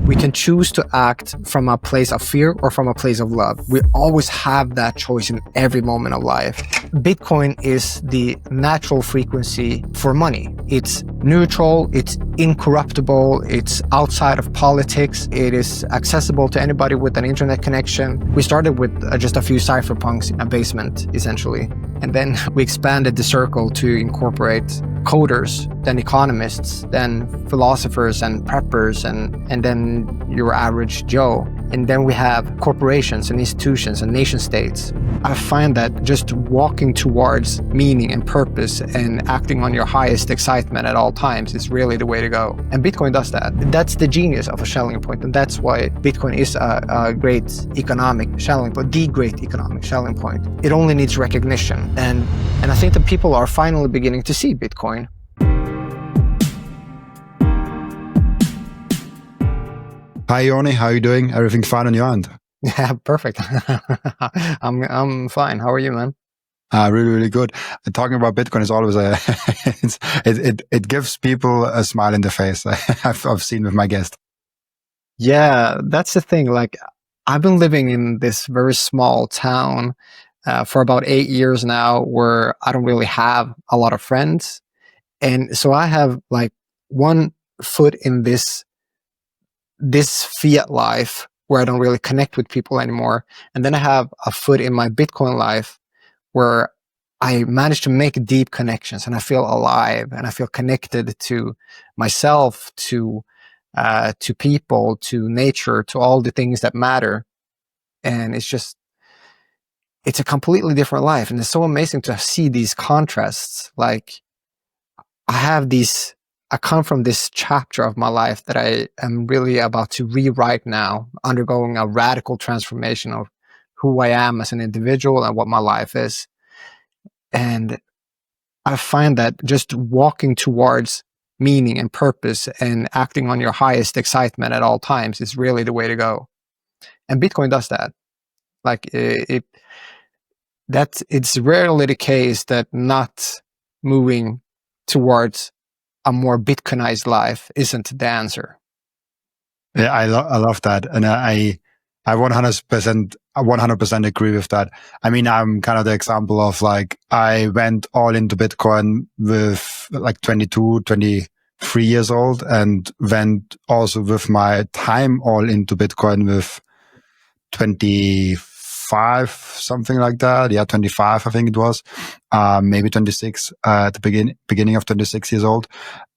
We can choose to act from a place of fear or from a place of love. We always have that choice in every moment of life. Bitcoin is the natural frequency for money. It's neutral, it's incorruptible, it's outside of politics, it is accessible to anybody with an internet connection. We started with just a few cypherpunks in a basement, essentially. And then we expanded the circle to incorporate coders, then economists, then philosophers and preppers, and then your average Joe. And then we have corporations and institutions and nation states. I find that just walking towards meaning and purpose and acting on your highest excitement at all times is really the way to go. And Bitcoin does that. That's the genius of a selling point. And that's why Bitcoin is a great economic selling point, the great economic selling point. It only needs recognition. And I think that people are finally beginning to see Bitcoin. Hi, Ioni. How are you doing? Everything fine on your end? Yeah, perfect. I'm fine. How are you, man? Really, really good. Talking about Bitcoin is always it gives people a smile in the face. I've seen with my guest. Yeah, that's the thing. Like, I've been living in this very small town for about 8 years now, where I don't really have a lot of friends, and so I have like one foot in this fiat life where I don't really connect with people anymore. And then I have a foot in my Bitcoin life where I managed to make deep connections and I feel alive and I feel connected to myself, to people, to nature, to all the things that matter. And it's a completely different life. And it's so amazing to see these contrasts. Like, I come from this chapter of my life that I am really about to rewrite now, undergoing a radical transformation of who I am as an individual and what my life is. And I find that just walking towards meaning and purpose and acting on your highest excitement at all times is really the way to go. And Bitcoin does that. Like, it's rarely the case that not moving towards a more Bitcoinized life isn't the answer. Yeah, I love that, and I 100% agree with that. I mean, I'm kind of the example of, like, I went all into Bitcoin with like 22, 23 years old, and went also with my time all into Bitcoin with 25, something like that. Yeah, 25, I think it was. Maybe 26 at the beginning of 26 years old.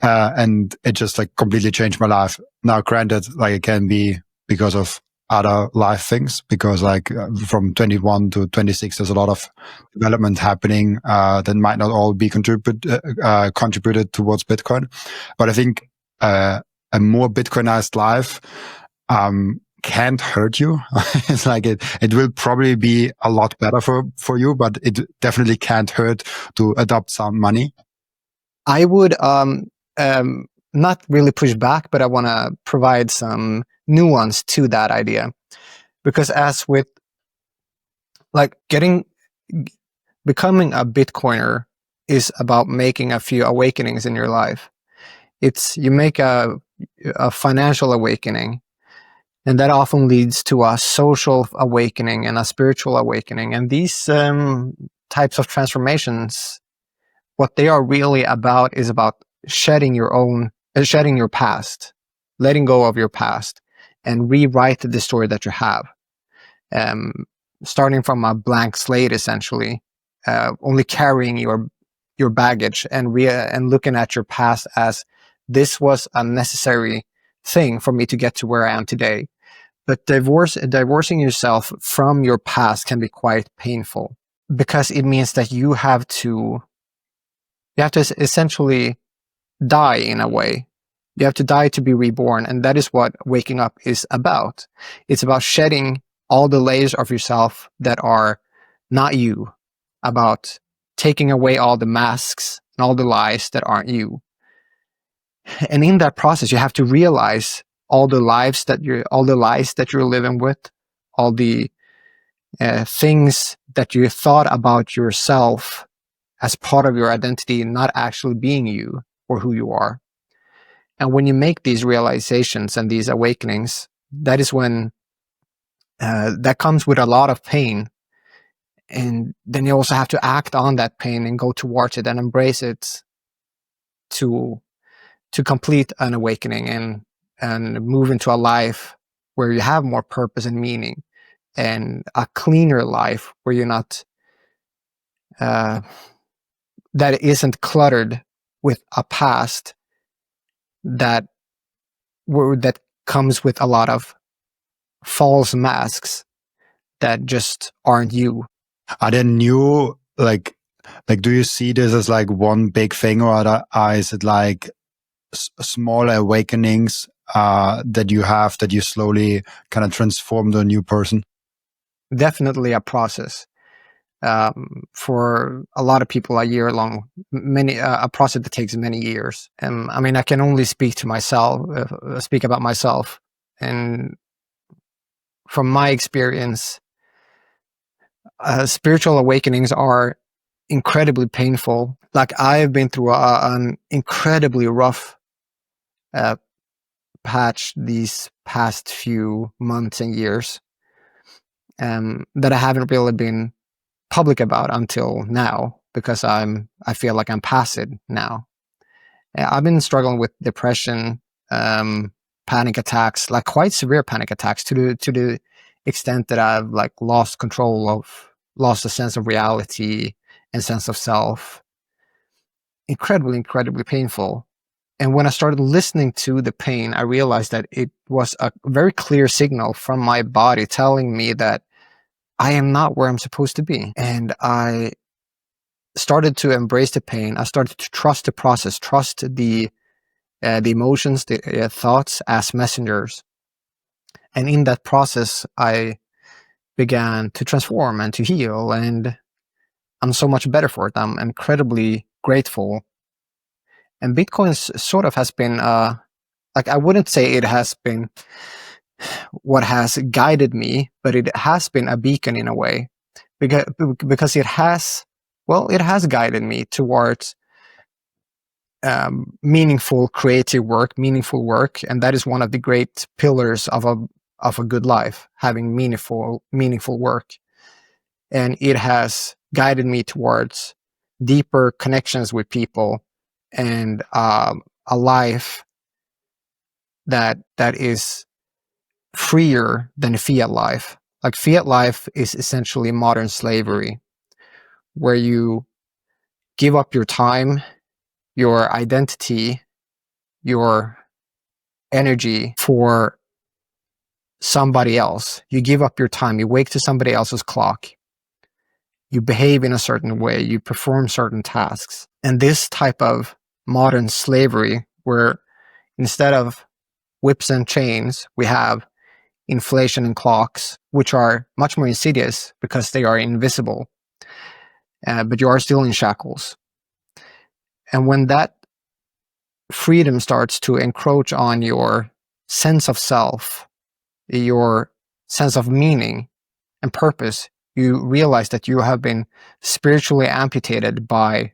And it just like completely changed my life. Now, granted, like, it can be because of other life things, because like from 21 to 26, there's a lot of development happening that might not all be contributed towards Bitcoin. But I think a more Bitcoinized life can't hurt you. It's like it will probably be a lot better for you, but it definitely can't hurt to adopt some money. I would not really push back, but I want to provide some nuance to that idea, because as with like becoming a Bitcoiner is about making a few awakenings in your life. You make a financial awakening, and that often leads to a social awakening and a spiritual awakening. And these types of transformations, what they are really about is about shedding your past, letting go of your past, and rewrite the story that you have. Starting from a blank slate, essentially, only carrying your baggage and looking at your past as this was a necessary thing for me to get to where I am today. But divorcing yourself from your past can be quite painful, because it means that you have to essentially die in a way. You have to die to be reborn. And that is what waking up is about. It's about shedding all the layers of yourself that are not you, about taking away all the masks and all the lies that aren't you. And in that process, you have to realize all the lies that you're living with, all the things that you thought about yourself as part of your identity, not actually being you or who you are. And when you make these realizations and these awakenings, that is when that comes with a lot of pain. And then you also have to act on that pain and go towards it and embrace it to complete an awakening and move into a life where you have more purpose and meaning, and a cleaner life where you're not that isn't cluttered with a past that comes with a lot of false masks that just aren't you. Are there new, like, do you see this as like one big thing, or is it like small awakenings that you have that you slowly kind of transform to a new person? Definitely a process. For a lot of people, a year long, a process that takes many years. I mean, I can only speak to myself, speak about myself, and from my experience, spiritual awakenings are incredibly painful. Like, I've been through an incredibly rough patch these past few months and years, that I haven't really been public about until now, because I feel like I'm past it now. I've been struggling with depression, panic attacks, like quite severe panic attacks, to the extent that I've like lost a sense of reality and sense of self. Incredibly painful. And when I started listening to the pain, I realized that it was a very clear signal from my body telling me that I am not where I'm supposed to be. And I started to embrace the pain. I started to trust the process, trust the emotions, the thoughts as messengers. And in that process, I began to transform and to heal. And I'm so much better for it. I'm incredibly grateful. And Bitcoin sort of has been, like, I wouldn't say it has been what has guided me, but it has been a beacon in a way, because it has guided me towards meaningful creative work, meaningful work. And that is one of the great pillars of a good life, having meaningful work. And it has guided me towards deeper connections with people, and a life that is freer than fiat life. Like, fiat life is essentially modern slavery, where you give up your time, your identity, your energy for somebody else. You give up your time, you wake to somebody else's clock, you behave in a certain way, you perform certain tasks. And this type of modern slavery, where instead of whips and chains, we have inflation and clocks, which are much more insidious because they are invisible, but you are still in shackles. And when that freedom starts to encroach on your sense of self, your sense of meaning and purpose, you realize that you have been spiritually amputated by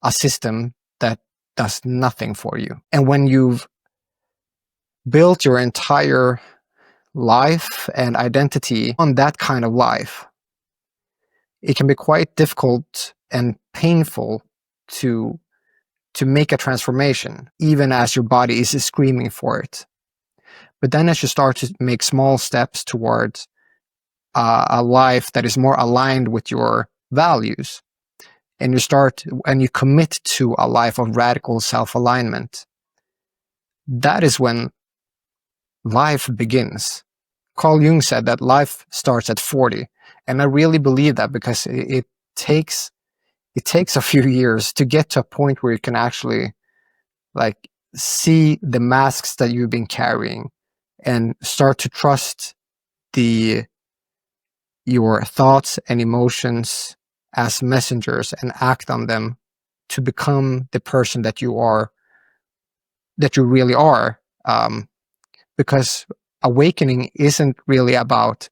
a system that does nothing for you. And when you've built your entire life and identity on that kind of life, it can be quite difficult and painful to make a transformation, even as your body is screaming for it. But then as you start to make small steps towards a life that is more aligned with your values, and you commit to a life of radical self-alignment, that is when life begins. Carl Jung said that life starts at 40. And I really believe that, because it takes a few years to get to a point where you can actually like see the masks that you've been carrying and start to trust your thoughts and emotions as messengers and act on them to become the person that you really are. Because awakening isn't really about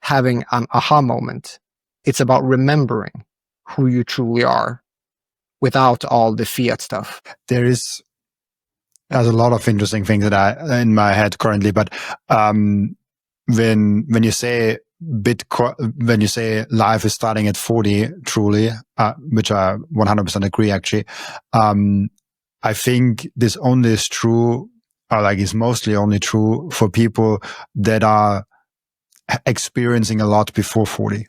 having an aha moment. It's about remembering who you truly are without all the fiat stuff. There is There's a lot of interesting things that I in my head currently, but when you say Bitcoin, when you say life is starting at 40, truly, which I 100% agree, actually, I think this only is true, or like is mostly only true for people that are experiencing a lot before 40,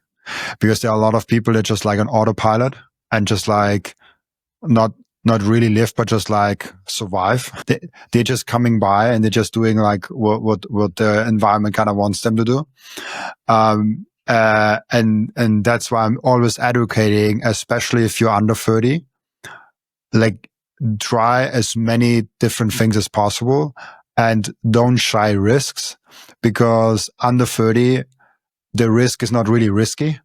because there are a lot of people that just like on autopilot and just like not really live, but just like survive. They're just coming by and they're just doing like what the environment kind of wants them to do. And that's why I'm always advocating, especially if you're under 30, like try as many different things as possible and don't shy risks, because under 30, the risk is not really risky.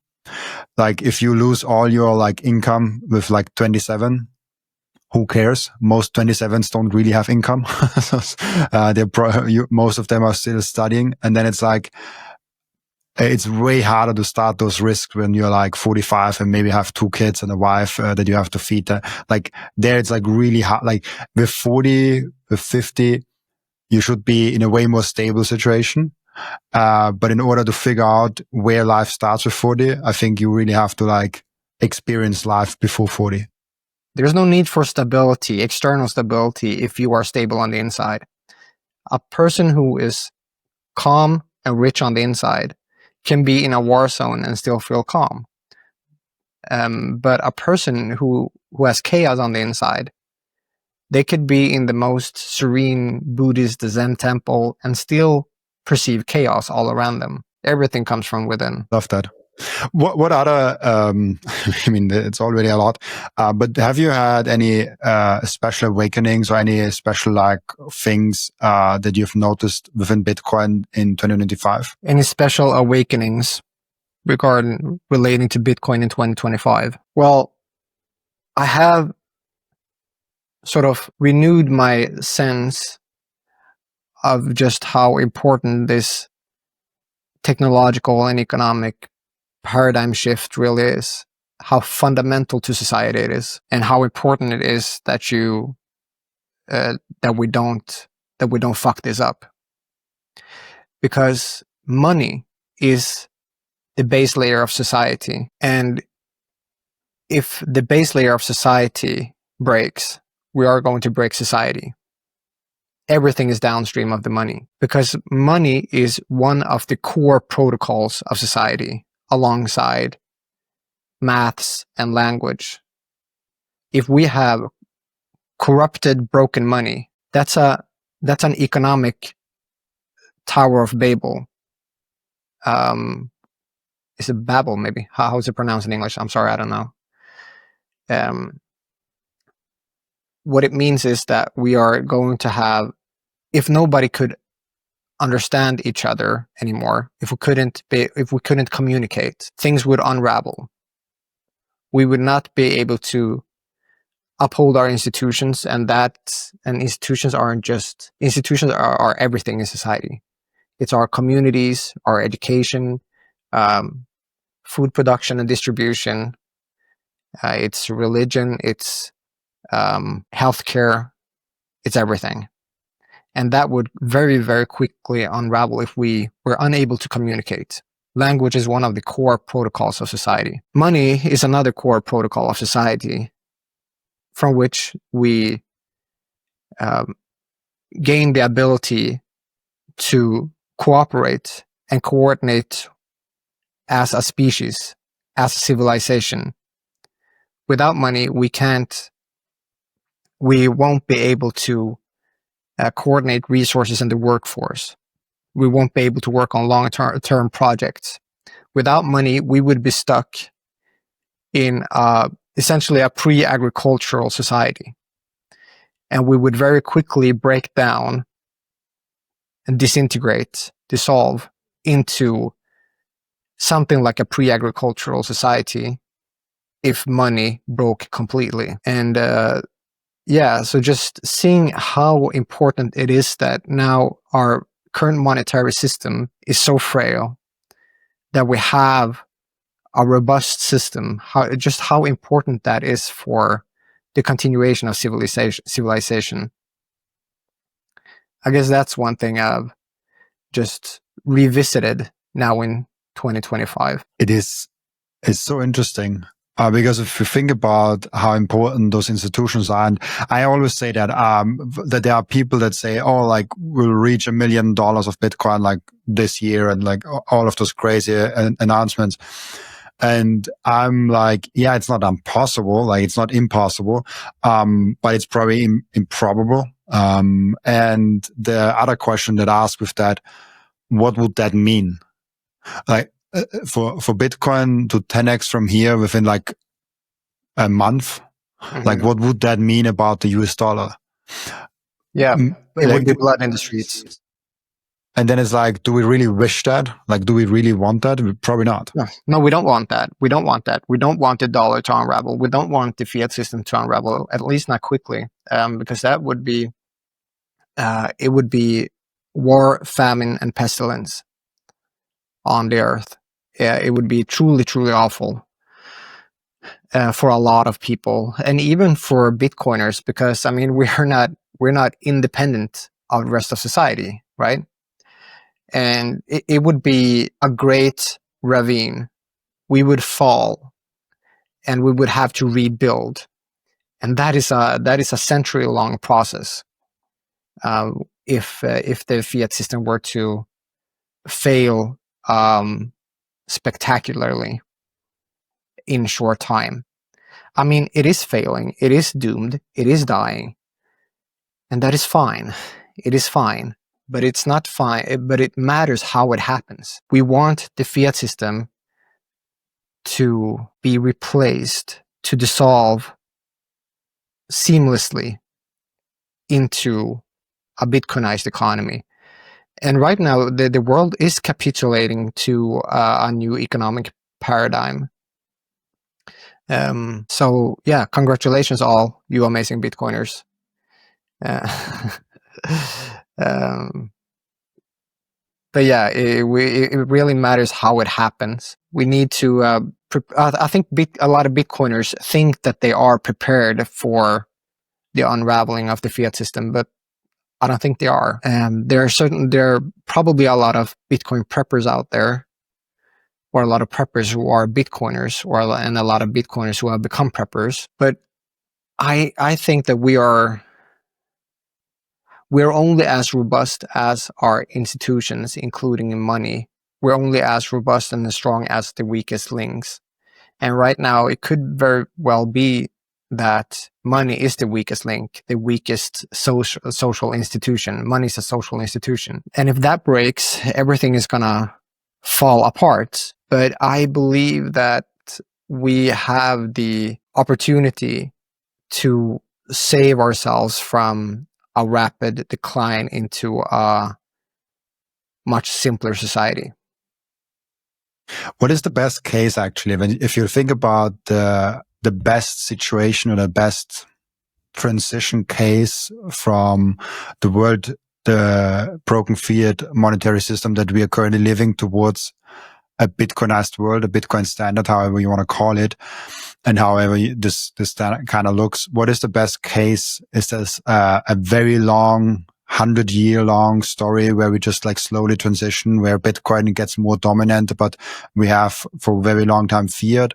Like if you lose all your like income with like 27, who cares? Most 27s don't really have income. Most of them are still studying. And then it's like, it's way harder to start those risks when you're like 45 and maybe have 2 kids and a wife that you have to feed. Like there, it's like really hard. Like with 40, with 50, you should be in a way more stable situation. But in order to figure out where life starts with 40, I think you really have to like experience life before 40. There's no need for stability, external stability, if you are stable on the inside. A person who is calm and rich on the inside can be in a war zone and still feel calm. But a person who has chaos on the inside, they could be in the most serene Buddhist Zen temple and still perceive chaos all around them. Everything comes from within. Love that. What other, I mean, it's already a lot, but have you had any special awakenings or any special like things that you've noticed within Bitcoin in 2025? Any special awakenings relating to Bitcoin in 2025? Well, I have sort of renewed my sense of just how important this technological and economic paradigm shift really is, how fundamental to society it is, and how important it is that we don't fuck this up. Because money is the base layer of society, and if the base layer of society breaks, we are going to break society. Everything is downstream of the money, because money is one of the core protocols of society, alongside maths and language. If we have corrupted, broken money, that's an economic Tower of Babel. Is it Babel, maybe? How is it pronounced in English? I'm sorry, I don't know. What it means is that we are going to have, if nobody could understand each other anymore, if we couldn't communicate, things would unravel. We would not be able to uphold our institutions, and institutions are everything in society. It's our communities, our education, food production and distribution, it's religion, it's healthcare, it's everything. And that would very, very quickly unravel if we were unable to communicate. Language is one of the core protocols of society. Money is another core protocol of society, from which we gain the ability to cooperate and coordinate as a species, as a civilization. Without money, we won't be able to coordinate resources in the workforce. We won't be able to work on long-term projects. Without money, we would be stuck in essentially a pre-agricultural society. And we would very quickly break down and dissolve into something like a pre-agricultural society if money broke completely. And so just seeing how important it is that now our current monetary system is so frail, that we have a robust system, how important that is for the continuation of civilization. I guess that's one thing I've just revisited now in 2025. It's so interesting. Because if you think about how important those institutions are, and I always say that that there are people that say, "Oh, like we'll reach $1 million of Bitcoin like this year," and like all of those crazy announcements. And I'm like, yeah, it's not impossible. Like it's not impossible, but it's probably improbable. And the other question that I asked with that, what would that mean? Like for Bitcoin to 10x from here within like a month, like what would that mean about the US dollar? Yeah, it would be blood in the streets. And then it's like, do we really wish that? Like, do we really want that? Probably not. No, we don't want that. We don't want that. We don't want the dollar to unravel. We don't want the fiat system to unravel, at least not quickly, because that would be, it would be war, famine, and pestilence on the earth. It would be truly, truly awful for a lot of people, and even for Bitcoiners, because I mean we're not independent of the rest of society, right? And it would be a great ravine. We would fall, and we would have to rebuild, and that is a century-long process. If the fiat system were to fail spectacularly in short time. I mean, it is failing, it is doomed, it is dying, and that is fine. It is fine, but it's not fine, but it matters how it happens. We want the fiat system to be replaced, to dissolve seamlessly into a Bitcoinized economy. And right now, the world is capitulating to a new economic paradigm. So yeah, congratulations all you amazing Bitcoiners. But yeah, it really matters how it happens. We need to, I think a lot of Bitcoiners think that they are prepared for the unraveling of the fiat system, but I don't think they are. There are probably a lot of Bitcoin preppers out there, or a lot of preppers who are Bitcoiners, and a lot of Bitcoiners who have become preppers. But I think that we're only as robust as our institutions, including in money. We're only as robust and as strong as the weakest links. And right now, it could very well be that money is the weakest link, the weakest social institution. Money is a social institution. And if that breaks, everything is gonna fall apart. But I believe that we have the opportunity to save ourselves from a rapid decline into a much simpler society. What is the best case actually? If you think about the best situation or the best transition case from the broken fiat monetary system that we are currently living towards a Bitcoinized world, a Bitcoin standard, however you want to call it, and however this standard kind of looks. What is the best case? Is this a very long, 100-year-long story where we just like slowly transition, where Bitcoin gets more dominant, but we have for a very long time fiat?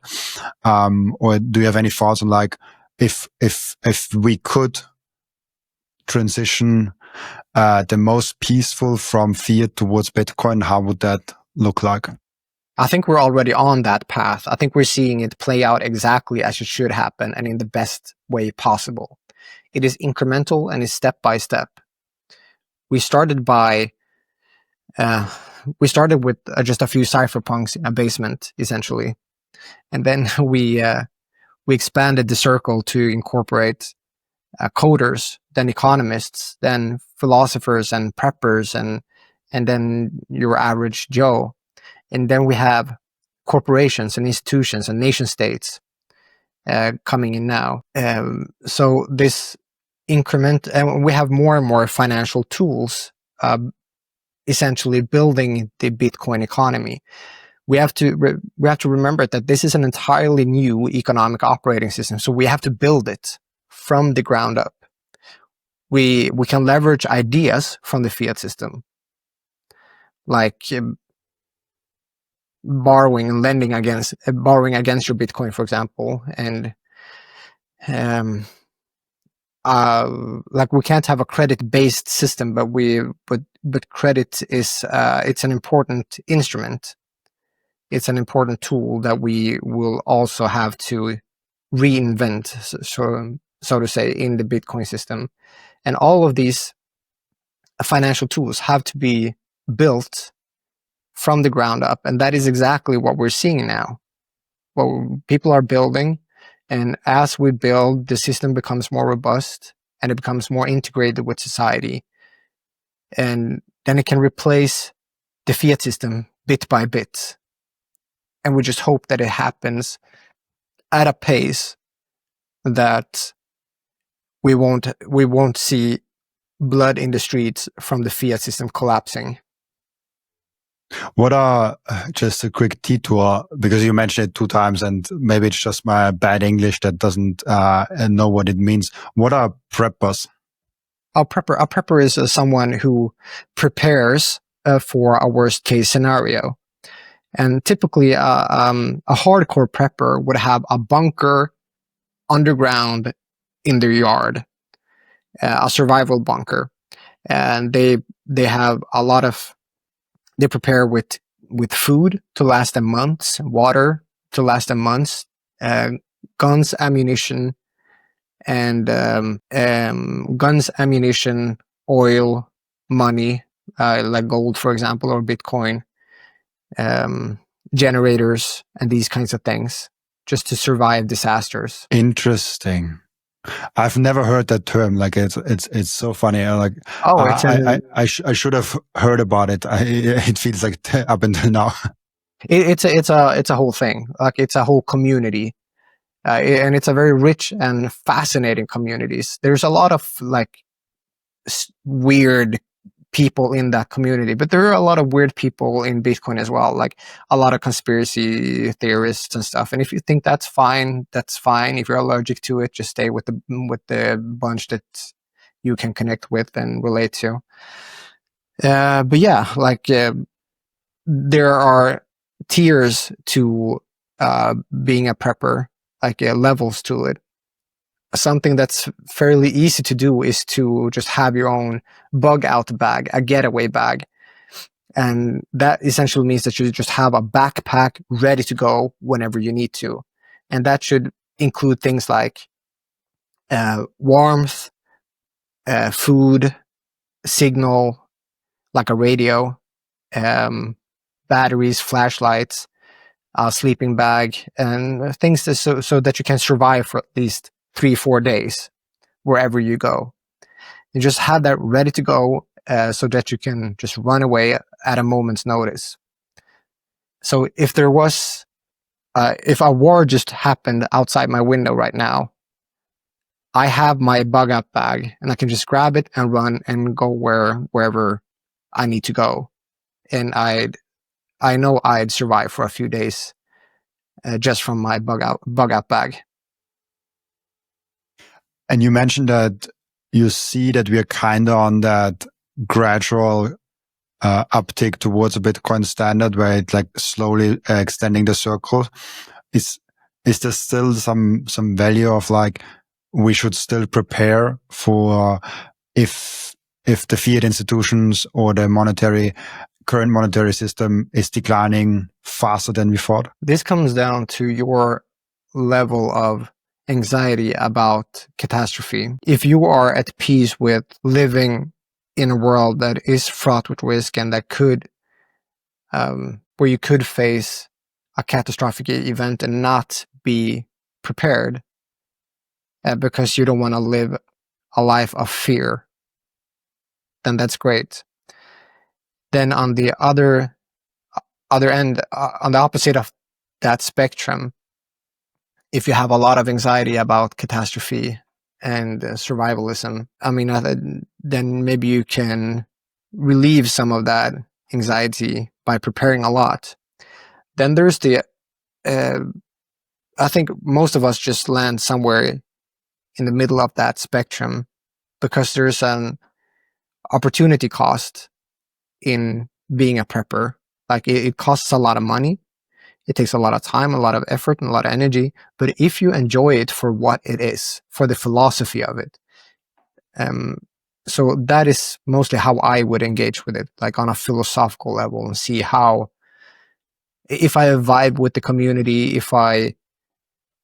Or do you have any thoughts on like if we could transition the most peaceful from fiat towards Bitcoin, how would that look like? I think we're already on that path. I think we're seeing it play out exactly as it should happen and in the best way possible. It is incremental and is step by step. We started with just a few cypherpunks in a basement, essentially. And then we expanded the circle to incorporate coders, then economists, then philosophers and preppers, and then your average Joe. And then we have corporations and institutions and nation states coming in now. So this increment, and we have more and more financial tools essentially building the Bitcoin economy. We have to remember that this is an entirely new economic operating system. So we have to build it from the ground up. We can leverage ideas from the fiat system, like borrowing and lending against borrowing against your Bitcoin, for example, and like we can't have a credit-based system, but credit is it's an important instrument. It's an important tool that we will also have to reinvent, so to say, in the Bitcoin system. And all of these financial tools have to be built from the ground up, and that is exactly what we're seeing now. What people are building, and as we build, the system becomes more robust and it becomes more integrated with society, and then it can replace the fiat system bit by bit. And we just hope that it happens at a pace that we won't see blood in the streets from the fiat system collapsing. What are, just a quick detour, because you mentioned it 2 times and maybe it's just my bad English that doesn't know what it means. What are preppers? A prepper is someone who prepares for a worst case scenario. And typically, a hardcore prepper would have a bunker underground in their yard, a survival bunker, and they have a lot of. They prepare with food to last them months, water to last them months, guns, ammunition, and guns, ammunition, oil, money, like gold, for example, or Bitcoin. Generators and these kinds of things, just to survive disasters. Interesting. I've never heard that term. Like it's so funny. Like I should have heard about it. It feels like up until now. It's a whole thing. Like it's a whole community, and it's a very rich and fascinating communities. There's a lot of like weird people in that community, but there are a lot of weird people in Bitcoin as well, like a lot of conspiracy theorists and stuff. And if you think that's fine, that's fine. If you're allergic to it, just stay with the bunch that you can connect with and relate to. But yeah, like there are tiers to being a prepper, like levels to it. Something that's fairly easy to do is to just have your own bug out bag, a getaway bag. And that essentially means that you just have a backpack ready to go whenever you need to. And that should include things like warmth, food, signal, like a radio, batteries, flashlights, a sleeping bag, and things so that you can survive for at least 3-4 days wherever you go. You just have that ready to go so that you can just run away at a moment's notice. So if there was, if a war just happened outside my window right now, I have my bug out bag and I can just grab it and run and go wherever I need to go. And I know I'd survive for a few days just from my bug out bag. And you mentioned that you see that we are kind of on that gradual uptick towards a Bitcoin standard, where it's like slowly extending the circle. Is there still some value of like we should still prepare for if the fiat institutions or the current monetary system is declining faster than we thought? This comes down to your level of anxiety about catastrophe. If you are at peace with living in a world that is fraught with risk and that could, where you could face a catastrophic event and not be prepared because you don't want to live a life of fear, then that's great. Then on the other end, on the opposite of that spectrum, if you have a lot of anxiety about catastrophe and survivalism, I mean, then maybe you can relieve some of that anxiety by preparing a lot. Then there's the, I think most of us just land somewhere in the middle of that spectrum, because there's an opportunity cost in being a prepper. Like it costs a lot of money. It takes a lot of time, a lot of effort, and a lot of energy. But if you enjoy it for what it is, for the philosophy of it, so that is mostly how I would engage with it, like on a philosophical level, and see how, if I vibe with the community, if I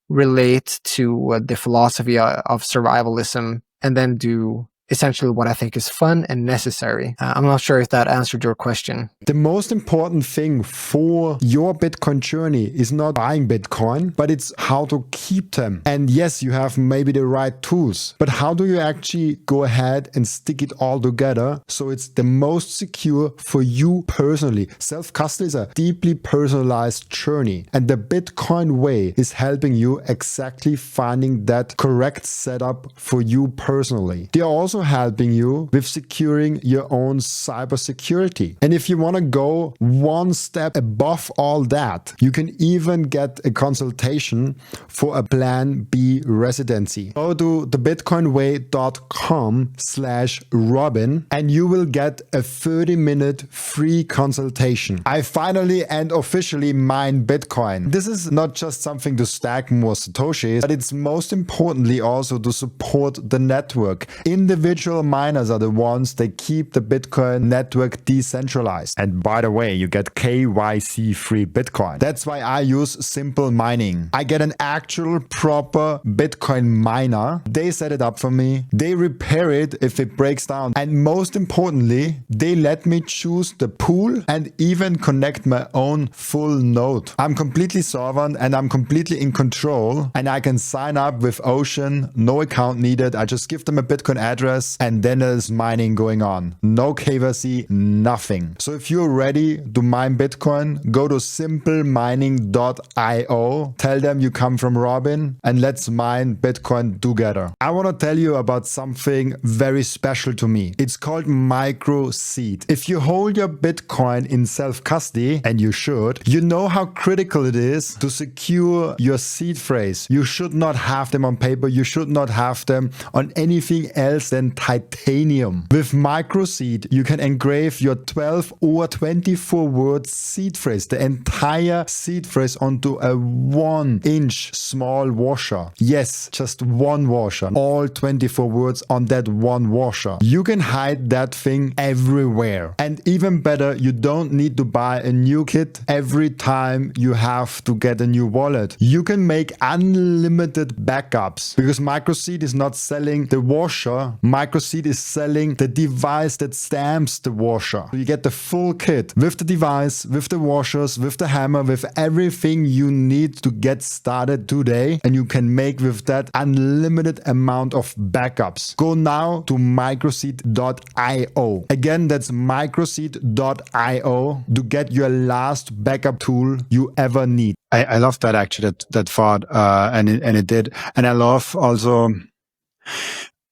relate to the philosophy of survivalism, and then do essentially what I think is fun and necessary. I'm not sure if that answered your question. The most important thing for your Bitcoin journey is not buying Bitcoin, but it's how to keep them. And yes, you have maybe the right tools, but how do you actually go ahead and stick it all together so it's the most secure for you personally? Self-custody is a deeply personalized journey, and the Bitcoin way is helping you exactly finding that correct setup for you personally. They are also helping you with securing your own cybersecurity. And if you want to go one step above all that, you can even get a consultation for a Plan B residency. Go to thebitcoinway.com/Robin and you will get a 30-minute free consultation. I finally and officially mine Bitcoin. This is not just something to stack more Satoshis, but it's most importantly also to support the network. Individual miners are the ones that keep the Bitcoin network decentralized. And by the way, you get KYC-free Bitcoin. That's why I use simplemining. I get an actual proper Bitcoin miner. They set it up for me. They repair it if it breaks down. And most importantly, they let me choose the pool and even connect my own full node. I'm completely sovereign and I'm completely in control, and I can sign up with Ocean, no account needed. I just give them a Bitcoin address and then there's mining going on. No KYC, nothing. So if you're ready to mine Bitcoin, go to simplemining.io, tell them you come from Robin, and let's mine Bitcoin together. I want to tell you about something very special to me. It's called Microseed. If you hold your Bitcoin in self-custody, and you should, you know how critical it is to secure your seed phrase. You should not have them on paper. You should not have them on anything else than titanium. With Microseed, you can engrave your 12 or 24 word seed phrase, the entire seed phrase, onto a 1-inch small washer. Yes, just one washer. All 24 words on that one washer. You can hide that thing everywhere. And even better, you don't need to buy a new kit every time you have to get a new wallet. You can make unlimited backups because Microseed is not selling the washer. Microseed is selling the device that stamps the washer. So you get the full kit with the device, with the washers, with the hammer, with everything you need to get started today. And you can make with that unlimited amount of backups. Go now to microseed.io. Again, that's microseed.io to get your last backup tool you ever need. I love that actually, that thought, and it did. And I love also,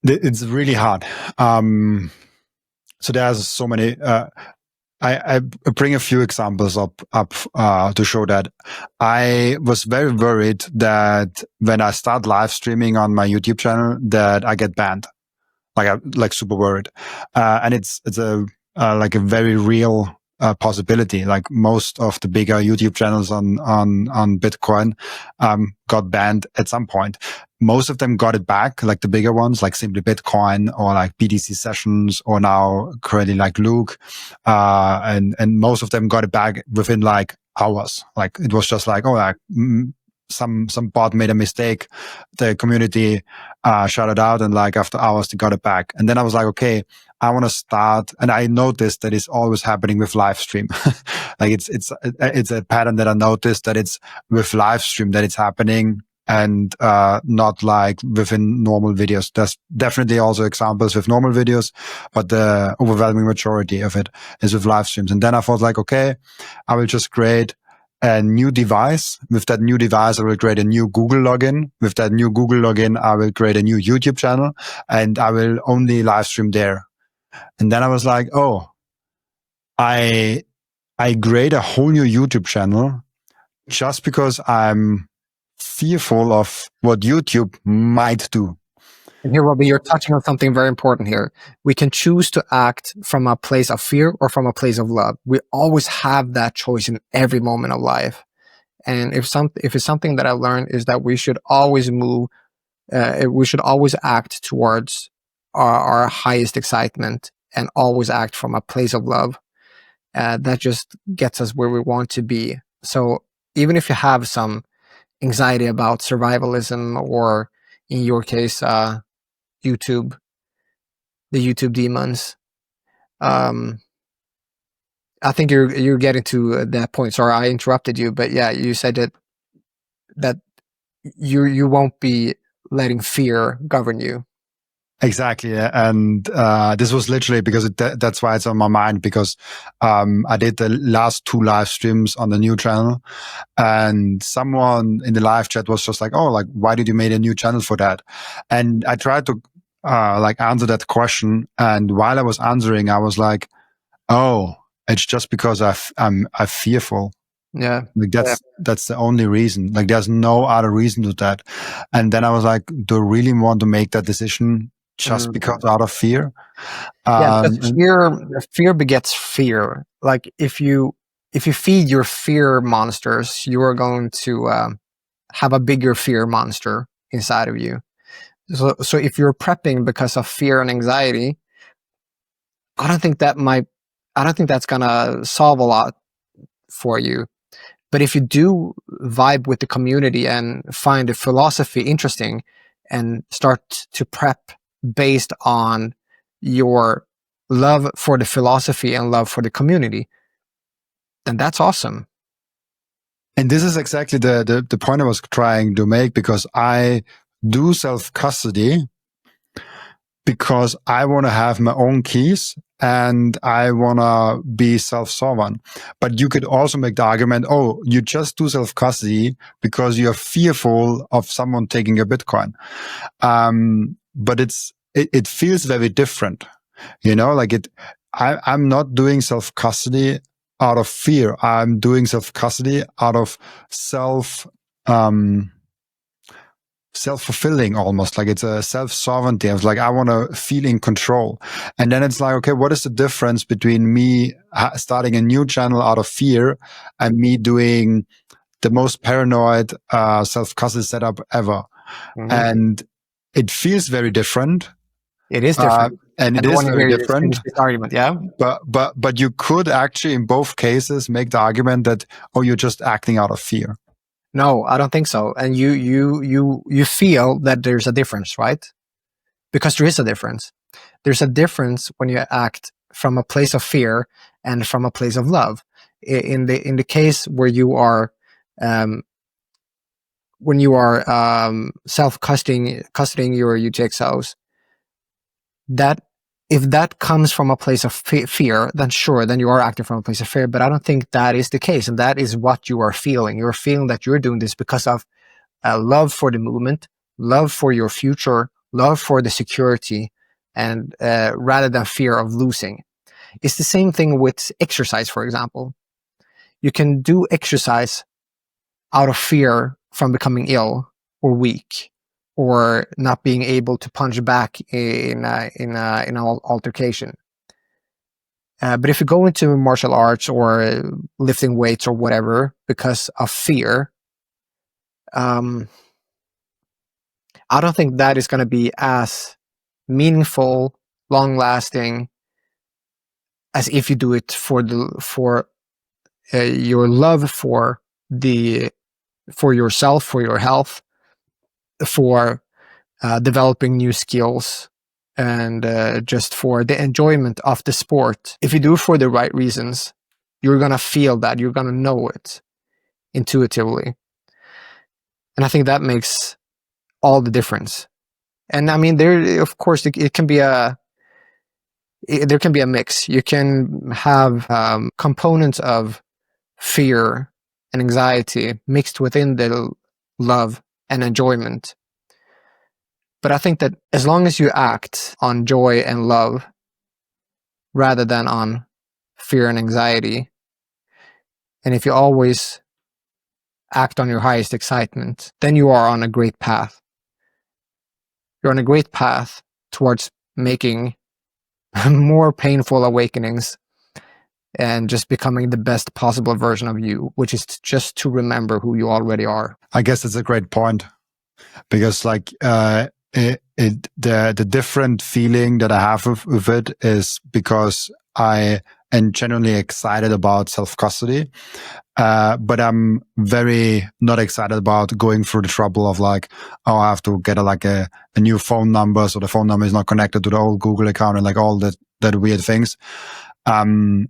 it's really hard. So there's so many, I bring a few examples up to show that. I was very worried that when I start live streaming on my YouTube channel that I get banned. Like super worried. And it's a like a very real possibility. Like most of the bigger YouTube channels on Bitcoin got banned at some point. Most of them got it back, like the bigger ones, like Simply Bitcoin or like BTC Sessions, or now currently like Luke. And most of them got it back within like hours. Like it was just like, oh, like some bot made a mistake. The community shut it out, and like after hours they got it back. And then I was like, okay, I want to start. And I noticed that it's always happening with live stream. Like it's a pattern that I noticed, that it's with live stream that it's happening, and not like within normal videos. There's definitely also examples with normal videos, but the overwhelming majority of it is with live streams. And then I thought like, okay, I will just create a new device. With that new device, I will create a new Google login. With that new Google login, I will create a new YouTube channel, and I will only live stream there. And then I was like, oh, I create a whole new YouTube channel just because I'm fearful of what YouTube might do. And here, Robbie, you're touching on something very important here. We can choose to act from a place of fear or from a place of love. We always have that choice in every moment of life. And if it's something that I learned is that we should always we should always act towards our highest excitement and always act from a place of love. That just gets us where we want to be. So even if you have some anxiety about survivalism, or in your case, YouTube, the YouTube demons, I think you're getting to that point. Sorry, I interrupted you, but yeah, you said that you won't be letting fear govern you. Exactly. And this was literally because that's why it's on my mind, because I did the last 2 live streams on the new channel, and someone in the live chat was just like, oh, like, why did you make a new channel for that? And I tried to answer that question. And while I was answering, I was like, oh, it's just because I'm fearful. Yeah. Like that's the only reason. Like there's no other reason to that. And then I was like, do I really want to make that decision just because out of fear? Yeah, because fear begets fear. Like if you feed your fear monsters, you are going to have a bigger fear monster inside of you. So if you're prepping because of fear and anxiety, I don't think that's gonna solve a lot for you. But if you do vibe with the community and find the philosophy interesting and start to prep based on your love for the philosophy and love for the community, then that's awesome. And this is exactly the point I was trying to make, because I do self-custody because I want to have my own keys and I want to be self-sovereign. But you could also make the argument, oh, you just do self-custody because you're fearful of someone taking your Bitcoin. But it feels very different, like I'm not doing self-custody out of fear. I'm doing self-custody out of self-fulfilling, almost like it's a self-sovereignty. I was like, I want to feel in control. And then it's like, okay, what is the difference between me starting a new channel out of fear and me doing the most paranoid self-custody setup ever? Mm-hmm. And it feels very different. It is different. And it is very different. This argument, yeah. But you could actually, in both cases, make the argument that, oh, you're just acting out of fear. No, I don't think so. And you feel that there's a difference, right? Because there is a difference. There's a difference when you act from a place of fear and from a place of love. In the case where you are when you are self-custodying your UTXOs, that if that comes from a place of fear, then sure, then you are acting from a place of fear. But I don't think that is the case. And that is what you are feeling. You're feeling that you're doing this because of love for the movement, love for your future, love for the security, and rather than fear of losing. It's the same thing with exercise, for example. You can do exercise out of fear from becoming ill or weak, or not being able to punch back in an altercation. But if you go into martial arts or lifting weights or whatever because of fear, I don't think that is going to be as meaningful, long-lasting as if you do it for your love for yourself, for your health, for developing new skills, and just for the enjoyment of the sport. If you do it for the right reasons, you're going to feel that, you're going to know it intuitively. And I think that makes all the difference. And I mean, there, of course, it can be there can be a mix. You can have components of fear and anxiety mixed within the love and enjoyment. But I think that as long as you act on joy and love rather than on fear and anxiety, and if you always act on your highest excitement, then you are on a great path. you're on a great path towards making more painful awakenings and just becoming the best possible version of you, which is just to remember who you already are. I guess it's a great point, because like the different feeling that I have with it is because I am genuinely excited about self-custody, but I'm very not excited about going through the trouble of like, oh, I have to get a new phone number, so the phone number is not connected to the old Google account, and like all that weird things. And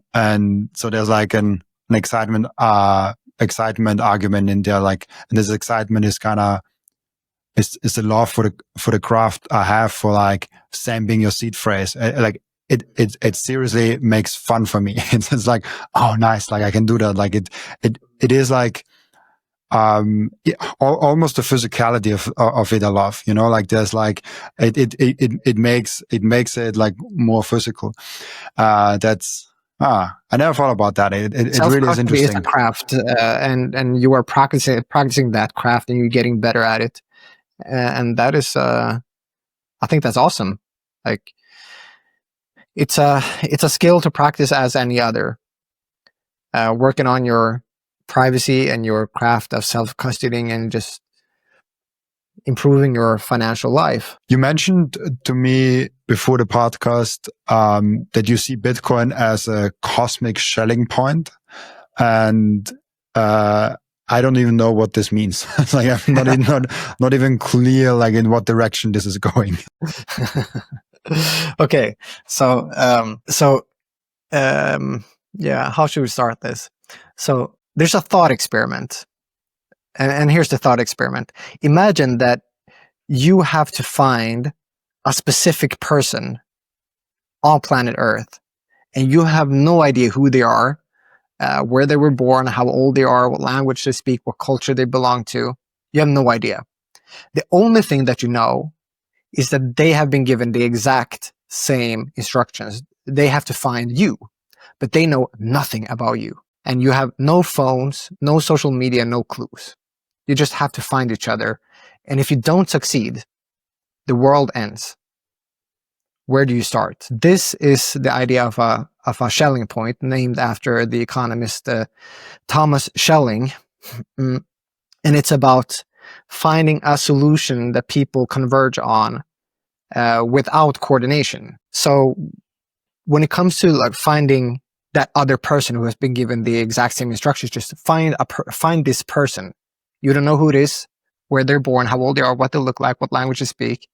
so there's like an excitement argument in there, like, and this excitement is kind of is the love for the craft I have for like stamping your seed phrase. Like it seriously makes fun for me. It's like, oh, nice, like I can do that. Like it is like almost the physicality of it I love, you know, like there's like it makes it like more physical. I never thought about that. It really is interesting. Is a craft, and you are practicing that craft, and you're getting better at it, and that is I think that's awesome. Like it's a skill to practice as any other. Working on your privacy and your craft of self-custodying and just improving your financial life. You mentioned to me before the podcast that you see Bitcoin as a cosmic Schelling point, and I don't even know what this means. Like I'm not even clear like in what direction this is going. Okay, so yeah, how should we start this? So there's a thought experiment. And here's the thought experiment. Imagine that you have to find a specific person on planet Earth, and you have no idea who they are, where they were born, how old they are, what language they speak, what culture they belong to. You have no idea. The only thing that you know is that they have been given the exact same instructions. They have to find you, but they know nothing about you. And you have no phones, no social media, no clues. You just have to find each other. And if you don't succeed, the world ends. Where do you start? This is the idea of a Schelling point, named after the economist Thomas Schelling. And it's about finding a solution that people converge on without coordination. So when it comes to like finding that other person who has been given the exact same instructions, just find this person. You don't know who it is, where they're born, how old they are, what they look like, what language they speak.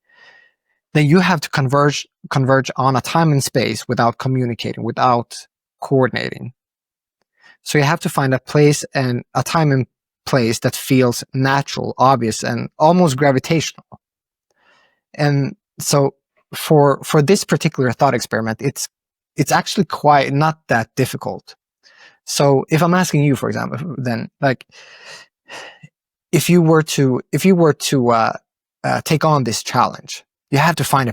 Then you have to converge on a time and space without communicating, without coordinating. So you have to find a place and a time and place that feels natural, obvious, and almost gravitational. And so for this particular thought experiment, it's actually quite not that difficult. So if I'm asking you, for example, then like, if you were to take on this challenge, you have to find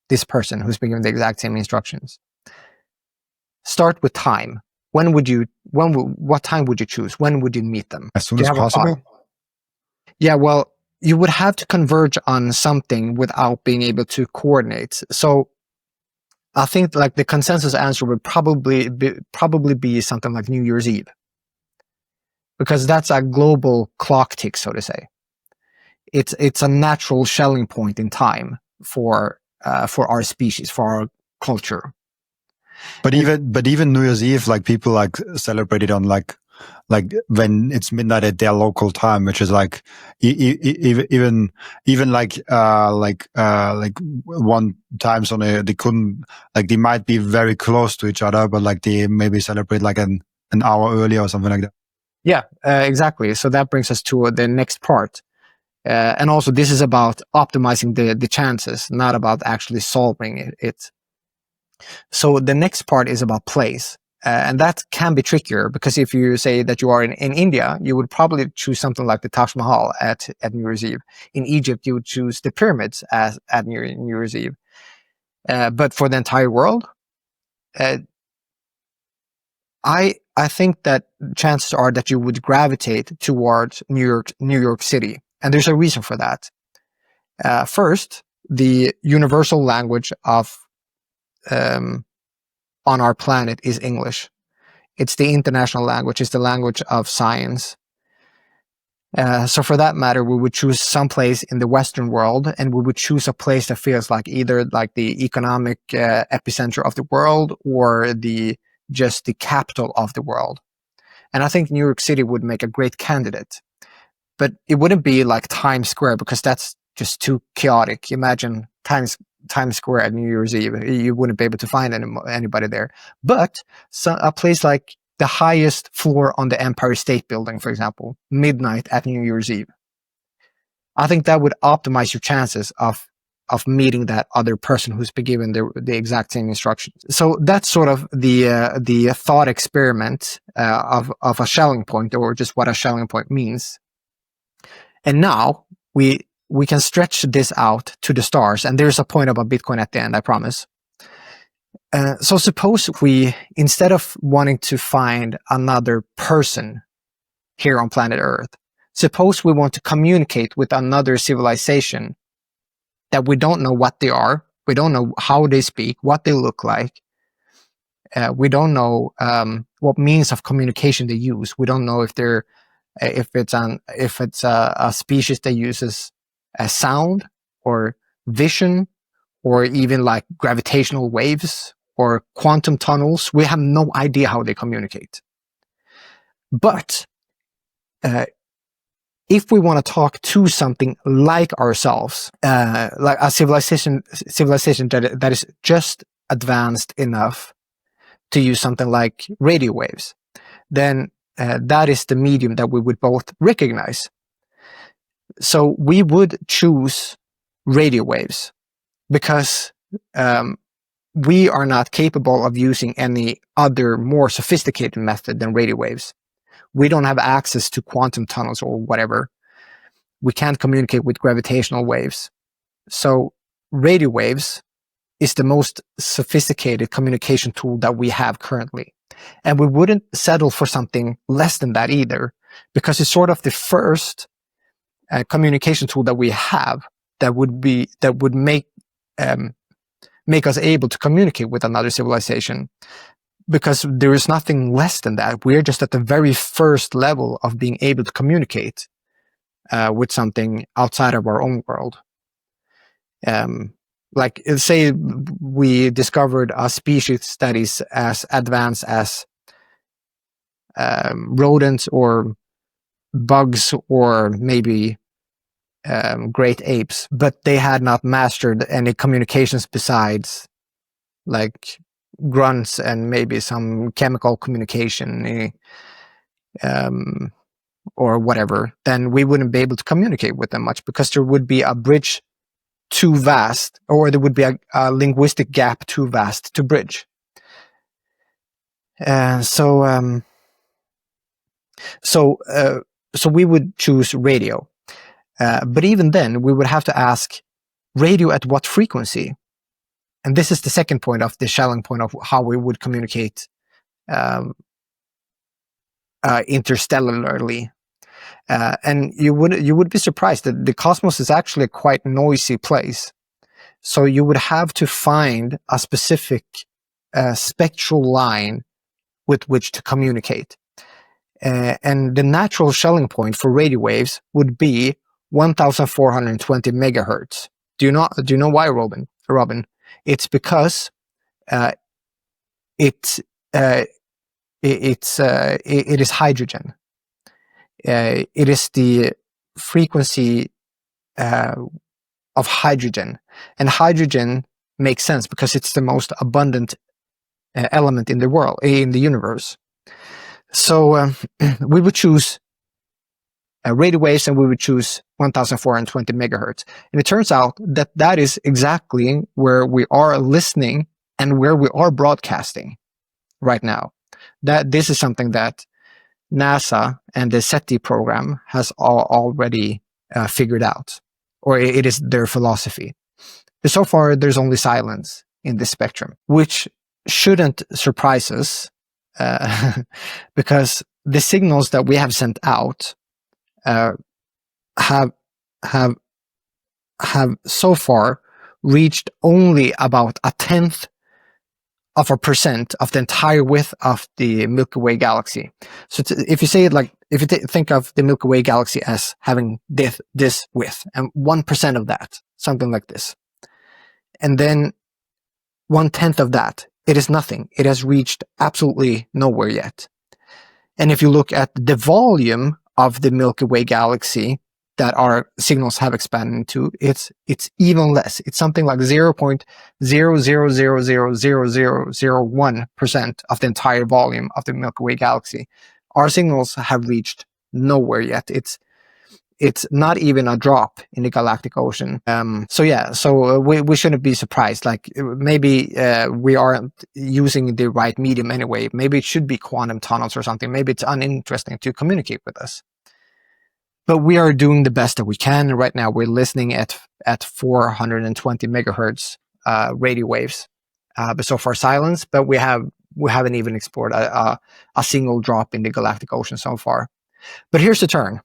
this person who's been given the exact same instructions. Start with time. What time would you choose? When would you meet them? As soon as possible? Yeah, well, you would have to converge on something without being able to coordinate. So I think like the consensus answer would probably be something like New Year's Eve, because that's a global clock tick, so to say. It's a natural Schelling point in time for our species, for our culture. But even New Year's Eve, like people like celebrate it on like when it's midnight at their local time, which is like even like one time zone, they couldn't, like they might be very close to each other, but like they maybe celebrate like an hour earlier or something like that. Yeah, exactly. So that brings us to the next part. And also this is about optimizing the chances, not about actually solving it. So the next part is about place. And that can be trickier, because if you say that you are in India, you would probably choose something like the Taj Mahal at New Year's Eve. In Egypt, you would choose the pyramids at New Year's Eve. But for the entire world, I think that chances are that you would gravitate towards New York City. And there's a reason for that. First, the universal language of on our planet is English. It's the international language. It's the language of science. So for that matter, we would choose some place in the Western world, and we would choose a place that feels like either like the economic epicenter of the world or just the capital of the world. And I think New York City would make a great candidate, but it wouldn't be like Times Square because that's just too chaotic. Imagine Times Square at New Year's Eve. You wouldn't be able to find anybody there. But a place like the highest floor on the Empire State Building, for example, midnight at New Year's Eve. I think that would optimize your chances of meeting that other person who's been given the exact same instructions. So that's sort of the thought experiment of a Schelling point, or just what a Schelling point means. And now we can stretch this out to the stars, and there's a point about Bitcoin at the end, I promise. So suppose we, instead of wanting to find another person here on planet Earth, suppose we want to communicate with another civilization that we don't know what they are, we don't know how they speak, what they look like, we don't know what means of communication they use. We don't know if it's a species that uses a sound or vision, or even like gravitational waves or quantum tunnels. We have no idea how they communicate. But if we want to talk to something like ourselves, like a civilization that is just advanced enough to use something like radio waves, then that is the medium that we would both recognize. So we would choose radio waves because we are not capable of using any other more sophisticated method than radio waves. We don't have access to quantum tunnels or whatever. We can't communicate with gravitational waves. So radio waves is the most sophisticated communication tool that we have currently. And we wouldn't settle for something less than that either, because it's sort of the first communication tool that we have that would make us able to communicate with another civilization, because there is nothing less than that. We're just at the very first level of being able to communicate with something outside of our own world. Like, say we discovered a species that is as advanced as rodents or bugs or maybe great apes, but they had not mastered any communications besides like grunts and maybe some chemical communication or whatever, then we wouldn't be able to communicate with them much, because there would be a bridge too vast, or there would be a linguistic gap too vast to bridge. So we would choose radio. But even then, we would have to ask, radio at what frequency? And this is the second point of the Schelling point of how we would communicate interstellarly. And you would be surprised that the cosmos is actually a quite noisy place. So you would have to find a specific spectral line with which to communicate. And the natural Schelling point for radio waves would be 1,420 megahertz. Do you know why, Robin? It's because it is hydrogen. It is the frequency of hydrogen, and hydrogen makes sense because it's the most abundant element in the world, in the universe. So we would choose radio waves, and we would choose 1,420 megahertz. And it turns out that that is exactly where we are listening and where we are broadcasting right now. That this is something that NASA and the SETI program has already figured out, or it is their philosophy. But so far, there's only silence in this spectrum, which shouldn't surprise us, because the signals that we have sent out have so far reached only about 0.1% of the entire width of the Milky Way galaxy. So if you say it like, if you think of the Milky Way galaxy as having this width, and 1% of that, something like this, and then 1/10 of that, it is nothing. It has reached absolutely nowhere yet. And if you look at the volume of the Milky Way galaxy that our signals have expanded into, it's even less. It's something like 0.000000001% of the entire volume of the Milky Way galaxy. Our signals have reached nowhere yet. It's not even a drop in the galactic ocean. So we shouldn't be surprised. Like maybe we aren't using the right medium anyway. Maybe it should be quantum tunnels or something. Maybe it's uninteresting to communicate with us. But we are doing the best that we can. Right now we're listening at 420 megahertz radio waves. But so far silence, but we haven't even explored a single drop in the galactic ocean so far. But here's the turn.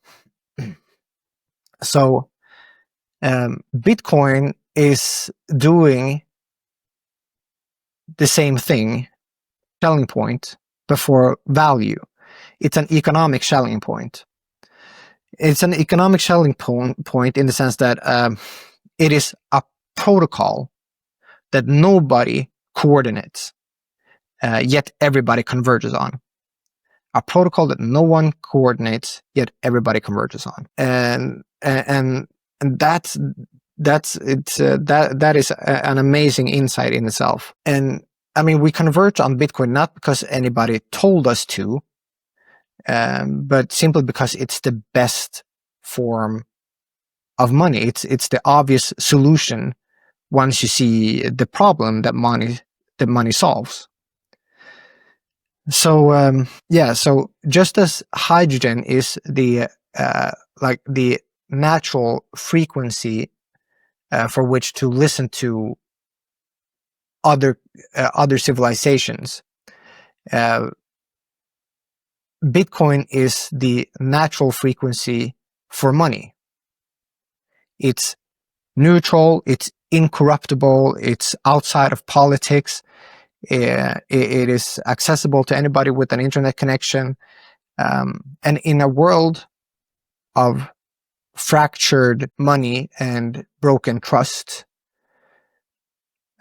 So Bitcoin is doing the same thing, Schelling point, but for value. It's an economic Schelling point. It's an economic Schelling point in the sense that it is a protocol that nobody coordinates, yet everybody converges on. A protocol that no one coordinates, yet everybody converges on. And that is an amazing insight in itself. And I mean, we converge on Bitcoin not because anybody told us to, but simply because it's the best form of money. It's the obvious solution once you see the problem that money solves. So so just as hydrogen is the the natural frequency for which to listen to other civilizations, Bitcoin is the natural frequency for money. It's neutral, it's incorruptible, it's outside of politics. It is accessible to anybody with an internet connection. And in a world of fractured money and broken trust,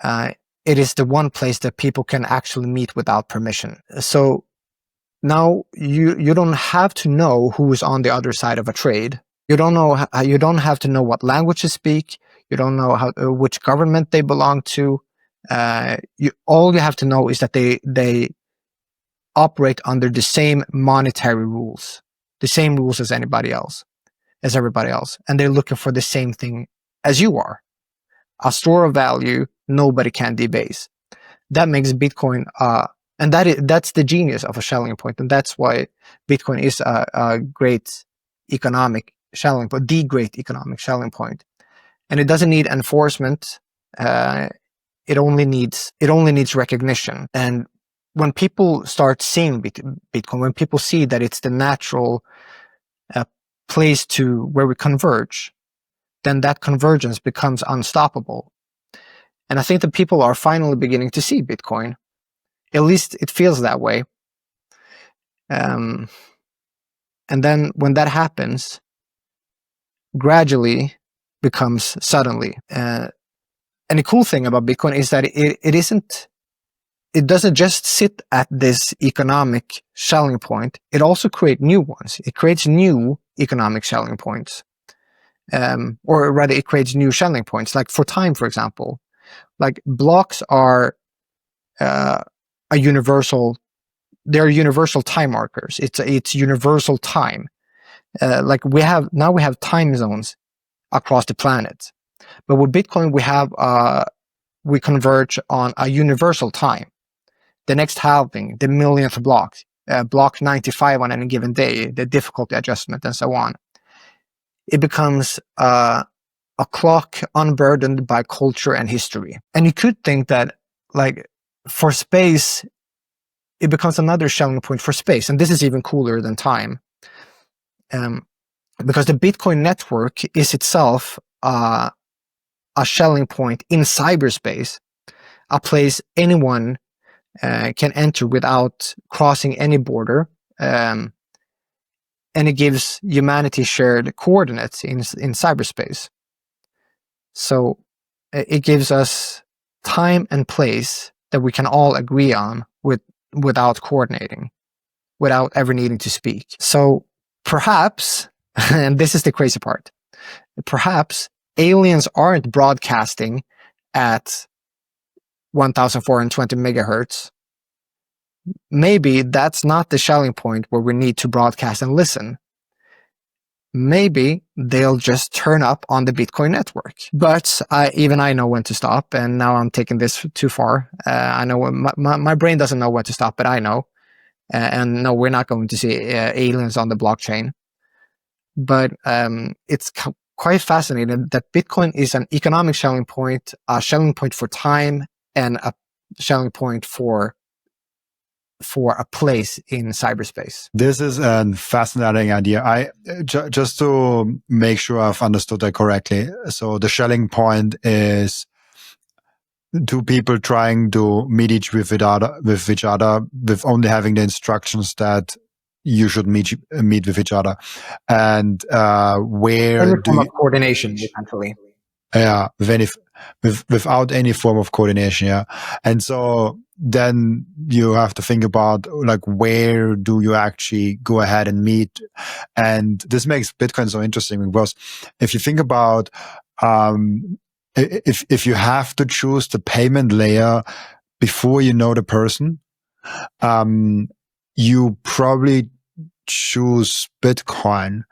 it is the one place that people can actually meet without permission. So now you don't have to know who is on the other side of a trade. You don't have to know what language to speak. You don't know which government they belong to. All you have to know is that they operate under the same monetary rules, the same rules as everybody else, and they're looking for the same thing as you are: a store of value nobody can debase. That makes Bitcoin, and that's the genius of a Schelling point, and that's why Bitcoin is a great economic Schelling point, the great economic Schelling point, and it doesn't need enforcement. It only needs recognition. And when people start seeing Bitcoin, when people see that it's the natural place where we converge, then that convergence becomes unstoppable. And I think that people are finally beginning to see Bitcoin. At least it feels that way. And then when that happens, gradually becomes suddenly. And the cool thing about Bitcoin is that it doesn't just sit at this economic Schelling point. It also creates new ones. It creates new economic Schelling points. Or rather, it creates new Schelling points. Like for time, for example. Like blocks are they're universal time markers. It's universal time. Like we have time zones across the planet. But with Bitcoin, we converge on a universal time. The next halving, the millionth block, block 95 on any given day, the difficulty adjustment, and so on. It becomes a clock unburdened by culture and history. And you could think that, like, for space, it becomes another Schelling point for space. And this is even cooler than time. Because the Bitcoin network is itself a Schelling point in cyberspace, a place anyone can enter without crossing any border, and it gives humanity shared coordinates in cyberspace. So it gives us time and place that we can all agree on without coordinating, without ever needing to speak. So perhaps, and this is the crazy part, perhaps aliens aren't broadcasting at 1420 megahertz. Maybe that's not the Schelling point where we need to broadcast and listen. Maybe they'll just turn up on the Bitcoin network. But even I know when to stop, and now I'm taking this too far. I know my brain doesn't know when to stop, but I know. And no, we're not going to see aliens on the blockchain. But it's quite fascinating that Bitcoin is an economic Schelling point, a Schelling point for time, and a Schelling point for a place in cyberspace. This is a fascinating idea. Just to make sure I've understood that correctly. So the Schelling point is two people trying to meet each with each other with only having the instructions that you should meet with each other, and where any form of coordination, essentially. Yeah, without any form of coordination. Yeah, and so then you have to think about like where do you actually go ahead and meet, and this makes Bitcoin so interesting because if you think about if you have to choose the payment layer before you know the person, you probably choose Bitcoin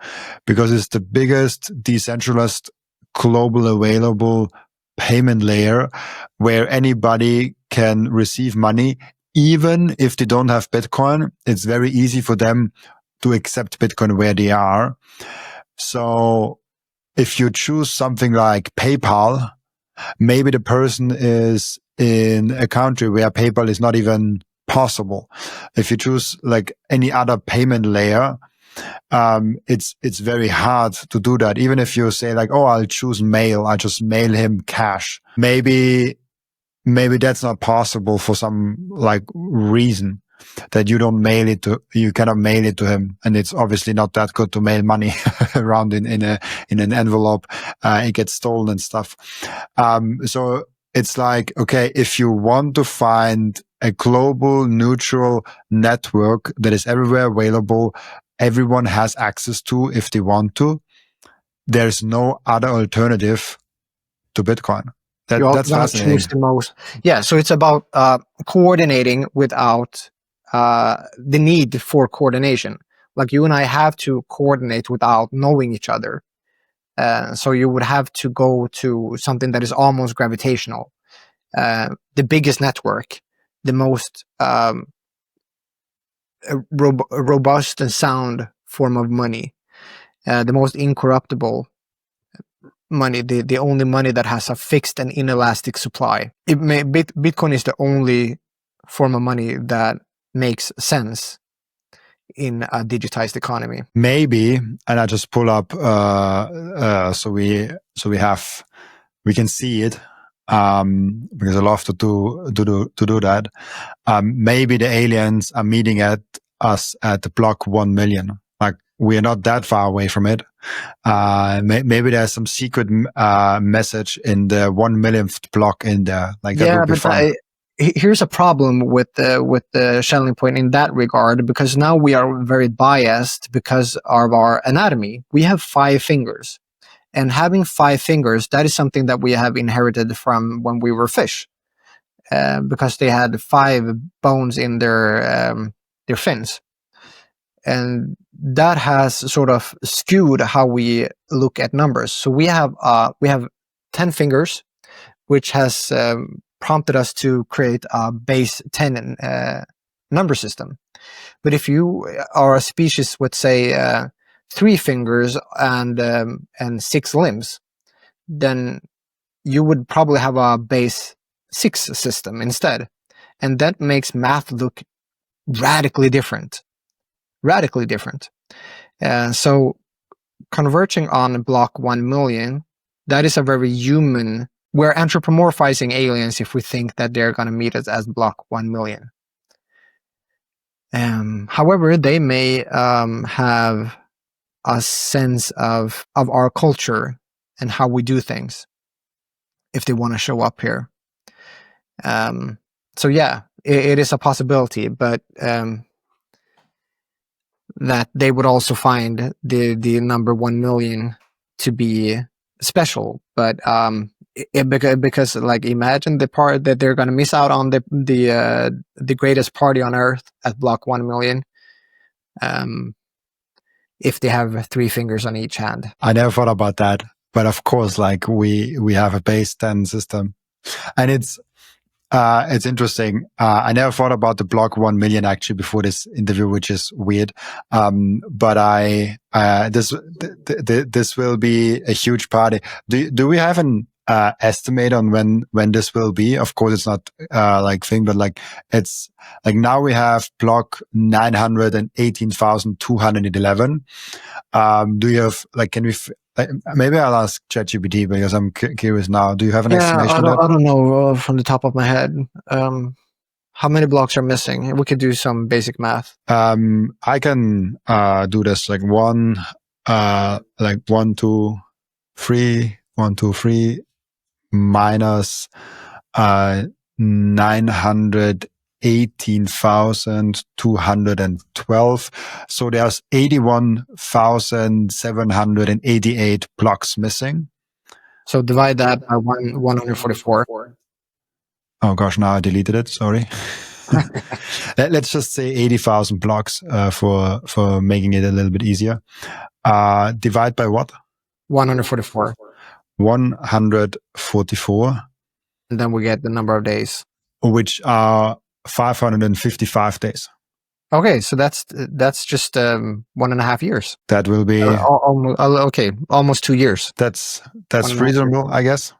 because it's the biggest decentralized global available payment layer where anybody can receive money. Even if they don't have Bitcoin, it's very easy for them to accept Bitcoin where they are. So if you choose something like PayPal, maybe the person is in a country where PayPal is not even possible. If you choose like any other payment layer, it's very hard to do that. Even if you say like, oh, I'll choose mail, I just mail him cash. Maybe that's not possible for some like reason that you cannot mail it to him. And it's obviously not that good to mail money around in an envelope. It gets stolen and stuff. So it's like, okay, if you want to find a global neutral network that is everywhere available, everyone has access to if they want to, there's no other alternative to Bitcoin. That's fascinating. Choose the most. Yeah, so it's about coordinating without the need for coordination. Like you and I have to coordinate without knowing each other. So you would have to go to something that is almost gravitational. The biggest network, the most robust and sound form of money, the most incorruptible money, the only money that has a fixed and inelastic supply. Bitcoin is the only form of money that makes sense in a digitized economy. Maybe, and I just pull up so we can see it because I love to do that. Maybe the aliens are meeting at us at the block 1 million. Like we are not that far away from it. Maybe there's some secret message in the 1 millionth block in there. Like that would be fun. Here's a problem with the Schelling point in that regard, because now we are very biased because of our anatomy. We have 5 fingers, and having 5 fingers, that is something that we have inherited from when we were fish, because they had 5 bones in their fins, and that has sort of skewed how we look at numbers. So we have 10 fingers, which has prompted us to create a base 10 number system. But if you are a species with, say, 3 fingers and 6 limbs, then you would probably have a base 6 system instead. And that makes math look radically different. So converging on block 1 million, that is a very human we're anthropomorphizing aliens if we think that they're going to meet us as block 1 million. However, they may have a sense of our culture and how we do things if they want to show up here. So yeah, it is a possibility, but that they would also find the number 1 million to be special. But because like, imagine the part that they're going to miss out on the greatest party on earth at block 1 million. If they have 3 fingers on each hand. I never thought about that, but of course, like we have a base 10 system, and it's interesting. I never thought about the block 1 million actually before this interview, which is weird. But this will be a huge party. Do we have an estimate on when this will be? Of course, it's not like thing, but like it's like now we have block 918,211. Do you have like, can we? Maybe I'll ask ChatGPT because I'm curious now. Do you have an estimation? I don't know from the top of my head. How many blocks are missing? We could do some basic math. I can do this like 1, 2, 3, 1, 2, 3 minus 918,212. So there's 81,788 blocks missing. So divide that by 144. Oh gosh, now I deleted it. Sorry. Let's just say 80,000 blocks for making it a little bit easier. Divide by what? 144. 144. And then we get the number of days, which are 555 days. Okay, so that's just 1.5 years. That will be almost 2 years. That's reasonable, I guess.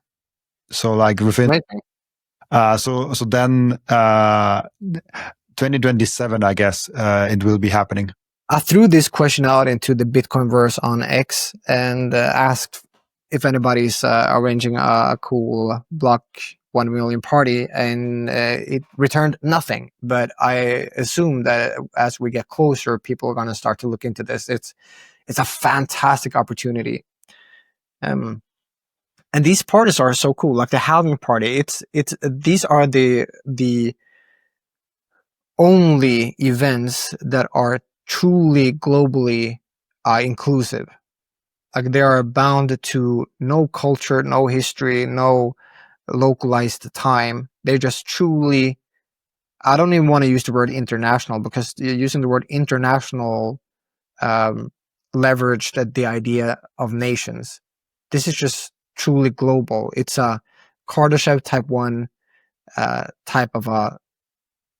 So like within so then 2027, I guess it will be happening. I threw this question out into the Bitcoinverse on X and asked if anybody's arranging a cool block 1 million party, and it returned nothing. But I assume that as we get closer, people are going to start to look into this. It's a fantastic opportunity. And these parties are so cool, like the halving party. These are the only events that are truly globally inclusive. Like they are bound to no culture, no history, no localized time. They're just truly, I don't even want to use the word international, because using the word international leveraged the idea of nations. This is just truly global. It's a Kardashev type 1 type of a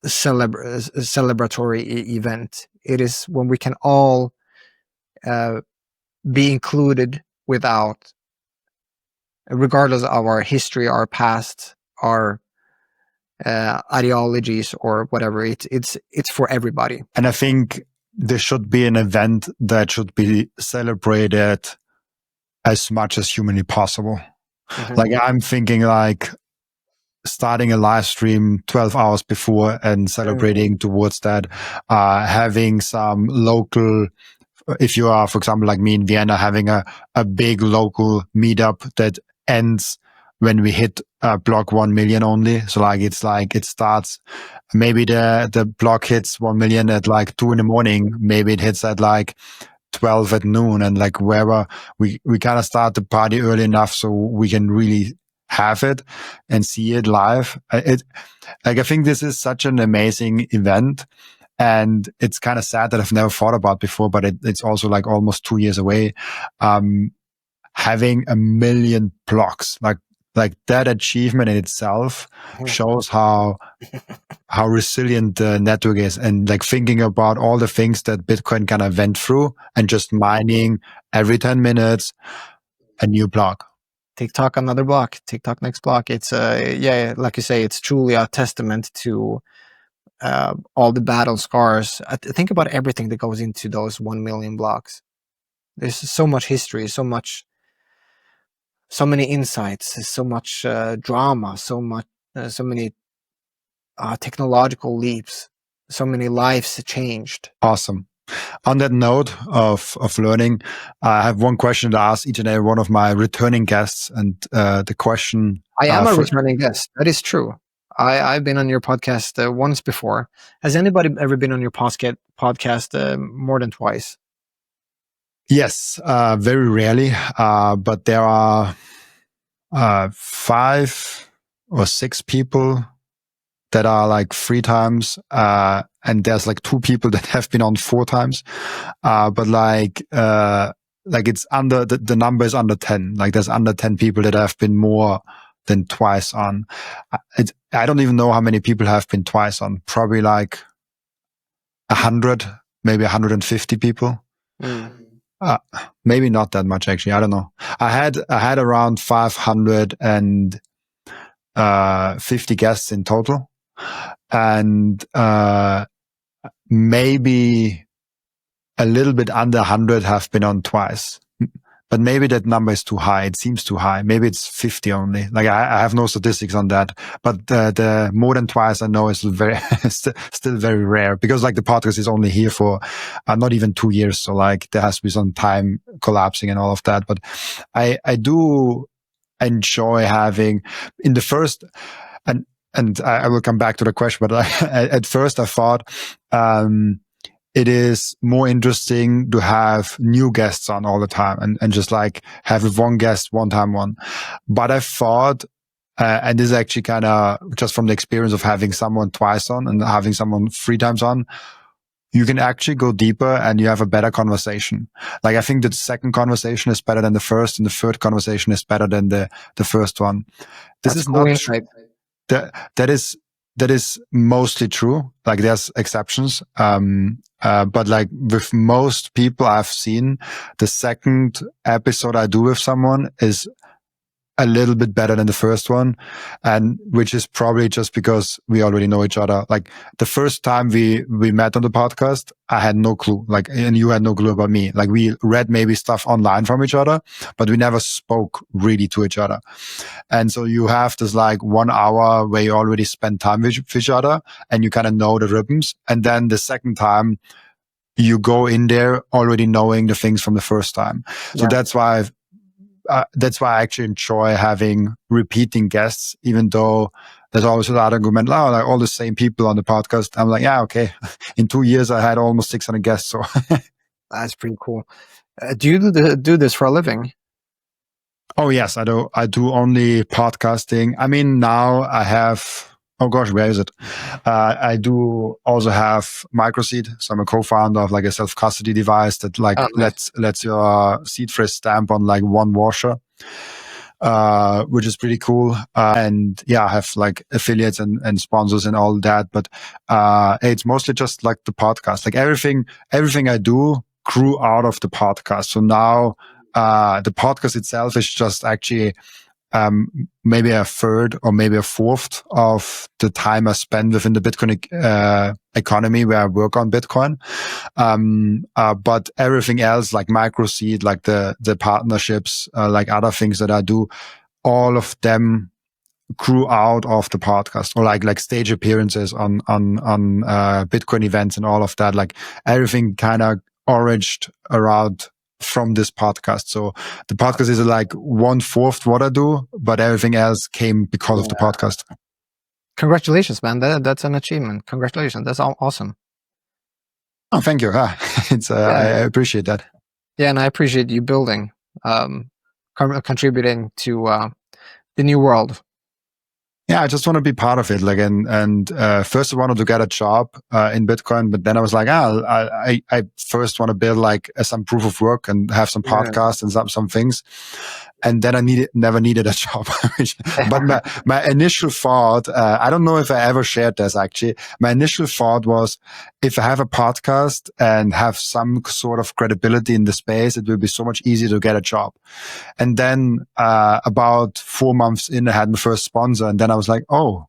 celebratory event. It is when we can all be included without, regardless of our history, our past, our ideologies, or whatever. It's for everybody. And I think this should be an event that should be celebrated as much as humanly possible. Mm-hmm. Like I'm thinking like starting a live stream 12 hours before and celebrating towards that, having some local, if you are, for example, like me in Vienna, having a big local meetup that ends when we hit block 1 million only. So like it starts, maybe the block hits 1 million at like 2 a.m. Maybe it hits at like 12 at noon, and like wherever we kind of start the party early enough so we can really have it and see it live. I think this is such an amazing event. And it's kind of sad that I've never thought about before, but it's also like almost 2 years away. Having 1 million blocks, like that achievement in itself shows how resilient the network is, and like thinking about all the things that Bitcoin kind of went through, and just mining every 10 minutes a new block. TikTok, another block. TikTok, next block. It's like you say, it's truly a testament to all the battle scars. Think about everything that goes into those 1 million blocks. There's so much history, so much so many insights, so much drama, so many technological leaps, so many lives changed. Awesome. On that note of learning, I have one question to ask each and every one of my returning guests. And the question... I am a returning guest. That is true. I've been on your podcast once before. Has anybody ever been on your podcast more than twice? Yes, very rarely. But there are 5 or 6 people that are like 3 times. And there's like 2 people that have been on 4 times. But like it's under, the number is under 10. Like there's under 10 people that have been more than twice on. I don't even know how many people have been twice on. Probably like 100, maybe 150 people. Maybe not that much actually. I don't know. I had around 550 guests in total, and maybe a little bit under 100 have been on twice. But maybe that number is too high. It seems too high. Maybe it's 50 only. Like I have no statistics on that. But the more than twice I know is very still very rare, because like the podcast is only here for not even 2 years. So like there has to be some time collapsing and all of that. But I do enjoy having in the first, and I will come back to the question. But at first I thought it is more interesting to have new guests on all the time and just like have one guest one time on. But I thought, and this is actually kind of just from the experience of having someone twice on and having someone 3 times on, you can actually go deeper and you have a better conversation. Like I think the second conversation is better than the first, and the third conversation is better than the first one. This is not insight. That is mostly true. Like there's exceptions. But like with most people I've seen, the second episode I do with someone is a little bit better than the first one. And which is probably just because we already know each other. Like the first time we met on the podcast, I had no clue, like, and you had no clue about me. Like we read maybe stuff online from each other, but we never spoke really to each other. And so you have this like 1 hour where you already spend time with each other and you kind of know the rhythms. And then the second time you go in there already knowing the things from the first time. So that's why I actually enjoy having repeating guests, even though there's always that argument, like all the same people on the podcast. I'm like, yeah, okay. In 2 years, I had almost 600 guests. So that's pretty cool. Do you do this for a living? Oh yes, I do. I do only podcasting. I mean, now I have. Oh gosh, where is it? I do also have Microseed. So I'm a co-founder of like a self-custody device that like lets your seed phrase stamp on like one washer, which is pretty cool. And yeah, I have like affiliates and sponsors and all that. But it's mostly just like the podcast. Like everything I do grew out of the podcast. So now the podcast itself is just actually maybe a third or maybe a fourth of the time I spend within the Bitcoin economy where I work on Bitcoin. But everything else, like Microseed, like the partnerships, like other things that I do, all of them grew out of the podcast, or like stage appearances on Bitcoin events and all of that. Like everything kind of originated around from this podcast. So the podcast is like 1/4 what I do, but everything else came because of the podcast. Congratulations, man. That's an achievement. Congratulations. That's awesome. Oh, thank you. I appreciate that. Yeah, and I appreciate you building, contributing to the new world. Yeah, I just want to be part of it. Like, and first I wanted to get a job in Bitcoin, but then I was like, I first want to build like some proof of work and have some podcasts and some things. And then I never needed a job. But my initial thought, I don't know if I ever shared this actually. My initial thought was, if I have a podcast and have some sort of credibility in the space, it will be so much easier to get a job. And then about 4 months in, I had my first sponsor. And then I was like, oh,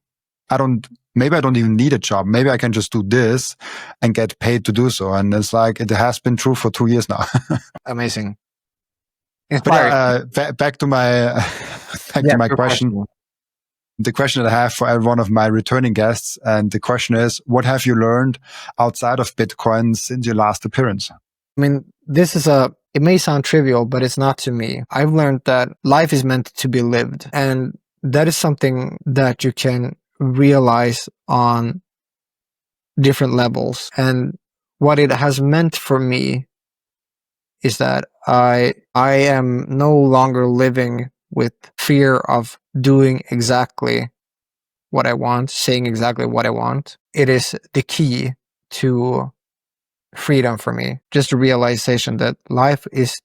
maybe I don't even need a job. Maybe I can just do this and get paid to do so. And it's like, it has been true for 2 years now. Amazing. Inspiring. Back to my question. The question that I have for every one of my returning guests, and the question is, what have you learned outside of Bitcoin since your last appearance? I mean, it may sound trivial, but it's not to me. I've learned that life is meant to be lived. And that is something that you can realize on different levels. And what it has meant for me is that I am no longer living with fear of doing exactly what I want, saying exactly what I want. It is the key to freedom for me. Just a realization that life is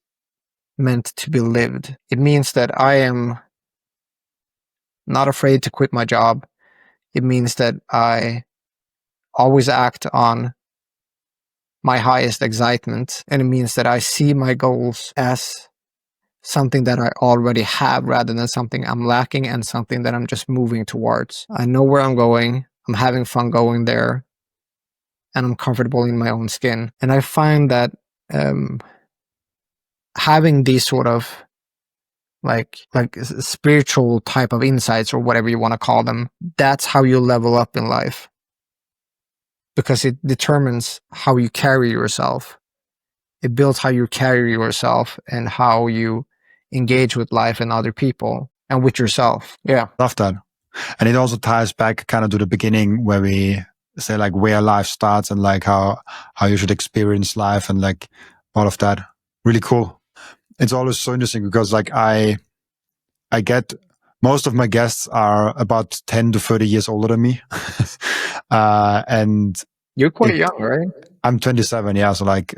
meant to be lived. It means that I am not afraid to quit my job. It means that I always act on my highest excitement. And it means that I see my goals as something that I already have rather than something I'm lacking and something that I'm just moving towards. I know where I'm going. I'm having fun going there. And I'm comfortable in my own skin. And I find that having these sort of like spiritual type of insights or whatever you want to call them, that's how you level up in life. Because it determines how you carry yourself. It builds how you carry yourself and how you engage with life and other people and with yourself. Yeah. Love that. And it also ties back kind of to the beginning where we say like where life starts and like how you should experience life and like all of that. Really cool. It's always so interesting because like I get most of my guests are about 10 to 30 years older than me. And you're quite young, right? I'm 27. Yeah. So like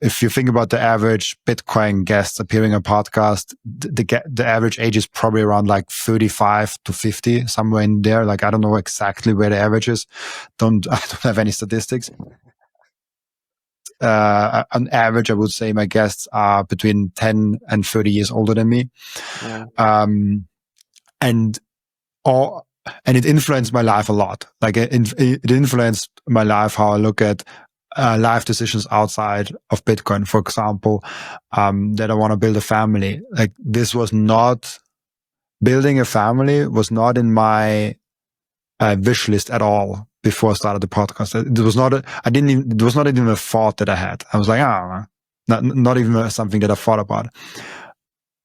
if you think about the average Bitcoin guests appearing on podcast, the average age is probably around like 35 to 50, somewhere in there. Like, I don't know exactly where the average is. I don't have any statistics. On average, I would say my guests are between 10 and 30 years older than me. Yeah. And it influenced my life a lot. Like it influenced my life, how I look at life decisions outside of Bitcoin. For example, that I want to build a family. Like building a family was not in my wish list at all before I started the podcast. It was not even a thought that I had. I was like, not even something that I thought about.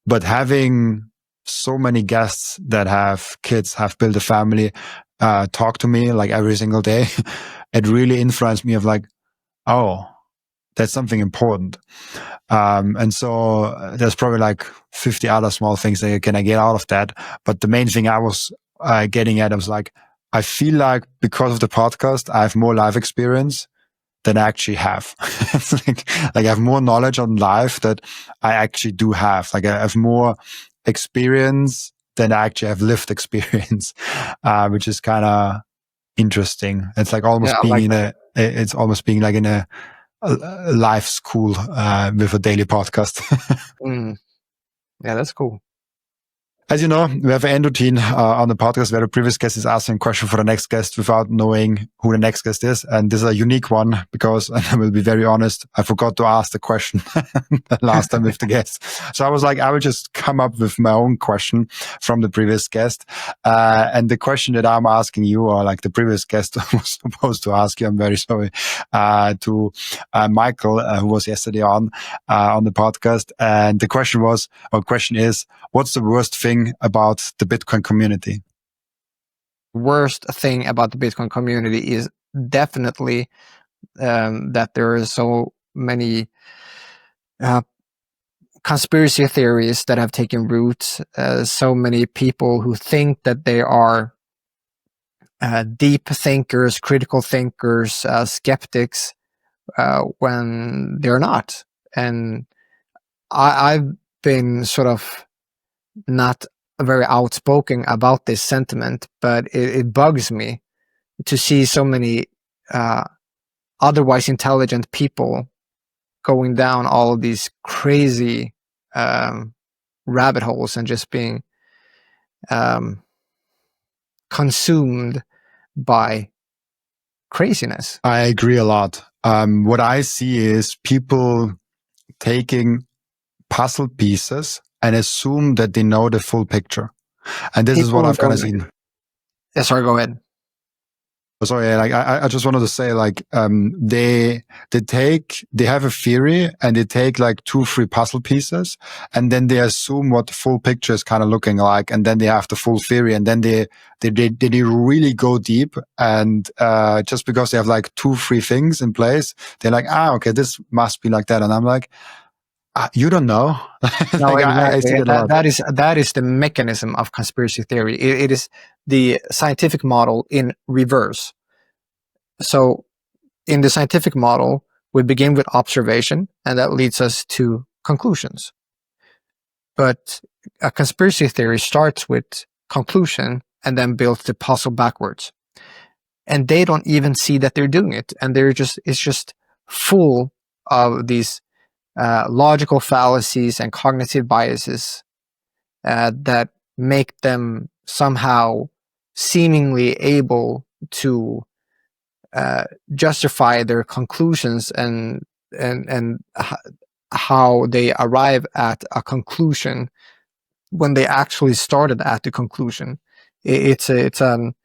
But having so many guests that have kids, have built a family, talk to me like every single day, it really influenced me of like, oh, that's something important. And so there's probably like 50 other small things that can I get out of that. But the main thing I was getting at, I was like, I feel like because of the podcast, I have more life experience than I actually have. like I have more knowledge on life that I actually do have. Like I have more experience than I actually have lived experience, which is kind of interesting. It's like almost it's almost being like in a life school with a daily podcast. Yeah, that's cool. As you know, we have an end routine on the podcast where the previous guest is asking a question for the next guest without knowing who the next guest is. And this is a unique one because, and I will be very honest, I forgot to ask the question last time with the guest. So I was like, I will just come up with my own question from the previous guest. And the question that I'm asking you, or like the previous guest was supposed to ask you, I'm very sorry, to Michael, who was yesterday on the podcast. And the question is, what's the worst thing about the Bitcoin community? Worst thing about the Bitcoin community is definitely that there are so many conspiracy theories that have taken root. So many people who think that they are deep thinkers, critical thinkers, skeptics, when they're not. And I've been sort of not very outspoken about this sentiment, but it bugs me to see so many otherwise intelligent people going down all of these crazy rabbit holes and just being consumed by craziness. I agree a lot. What I see is people taking puzzle pieces and assume that they know the full picture. And this is what People I've kind of don't- seen. Yeah, sorry, go ahead. Sorry, like I just wanted to say, like they have a theory and they take like 2-3 puzzle pieces and then they assume what the full picture is kind of looking like, and then they have the full theory, and then they really go deep, and just because they have like 2-3 things in place, they're like, okay, this must be like that, and I'm like, you don't know. No, Like, exactly. I see that a lot. That is the mechanism of conspiracy theory. It is the scientific model in reverse. So in the scientific model, we begin with observation, and that leads us to conclusions. But a conspiracy theory starts with conclusion and then builds the puzzle backwards. And they don't even see that they're doing it. And it's just full of these logical fallacies and cognitive biases that make them somehow seemingly able to justify their conclusions and how they arrive at a conclusion when they actually started at the conclusion. It's an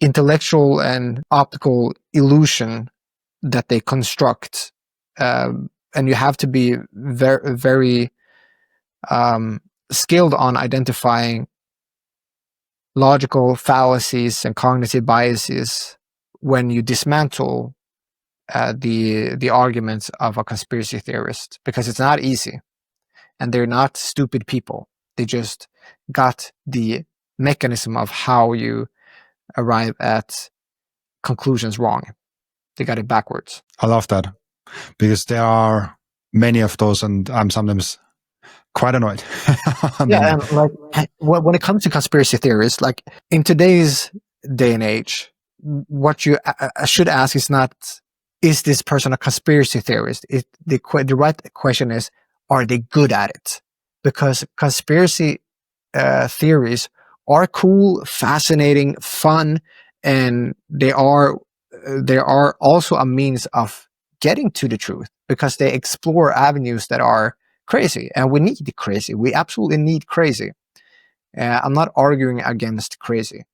intellectual and optical illusion that they construct, and you have to be very, very skilled on identifying logical fallacies and cognitive biases when you dismantle the arguments of a conspiracy theorist, because it's not easy, and they're not stupid people. They just got the mechanism of how you arrive at conclusions wrong. They got it backwards. I love that, because there are many of those, and I'm sometimes quite annoyed. Yeah, and like when it comes to conspiracy theories, like in today's day and age, what you should ask is not, is this person a conspiracy theorist? The right question is, are they good at it? Because conspiracy theories are cool, fascinating, fun, and they are also a means of getting to the truth, because they explore avenues that are crazy, and we need crazy. We absolutely need crazy. I'm not arguing against crazy,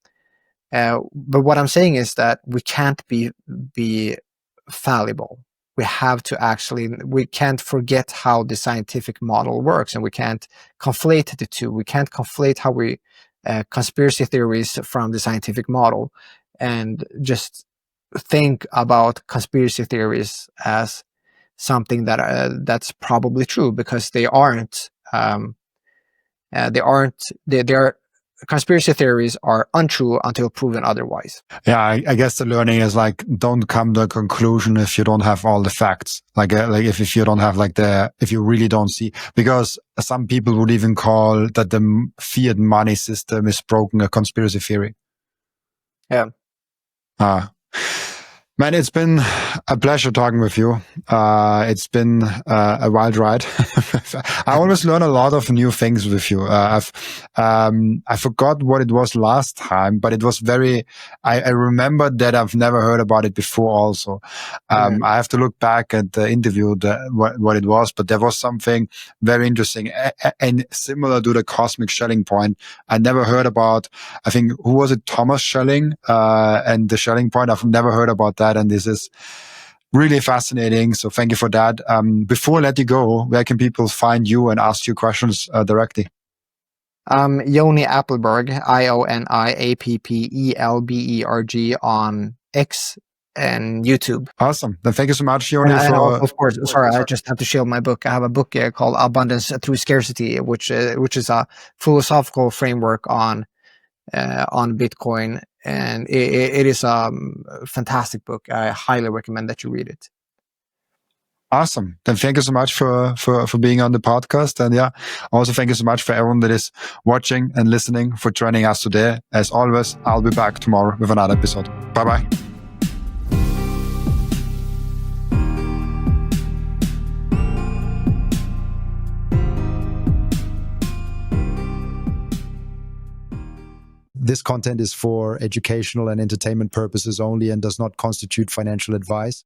but what I'm saying is that we can't be fallible. We have to we can't forget how the scientific model works, and we can't conflate the two. We can't conflate how we conspiracy theories from the scientific model, and just think about conspiracy theories as something that's probably true, because they aren't. Conspiracy theories are untrue until proven otherwise. Yeah, I guess the learning is like, don't come to a conclusion if you don't have all the facts. Like if you don't have if you really don't see, because some people would even call that the fiat money system is broken a conspiracy theory. Yeah. Man, it's been a pleasure talking with you. It's been a wild ride. I always learn a lot of new things with you. I forgot what it was last time, but it was I remember that I've never heard about it before also. I have to look back at the interview, what it was, but there was something very interesting and similar to the cosmic Schelling point. I never heard about, I think, who was it? Thomas Schelling, and the Schelling point. I've never heard about that. And this is really fascinating. So thank you for that. Before I let you go, where can people find you and ask you questions directly? Ioni Appelberg, IONIAPPELBERG on X and YouTube. Awesome. Then thank you so much, Ioni. Of course, sorry, I just have to shield my book. I have a book called Abundance Through Scarcity, which is a philosophical framework on Bitcoin. And it is a fantastic book. I highly recommend that you read it. Awesome. Then thank you so much for being on the podcast. And yeah, also thank you so much for everyone that is watching and listening, for joining us today. As always, I'll be back tomorrow with another episode. Bye-bye. This content is for educational and entertainment purposes only and does not constitute financial advice.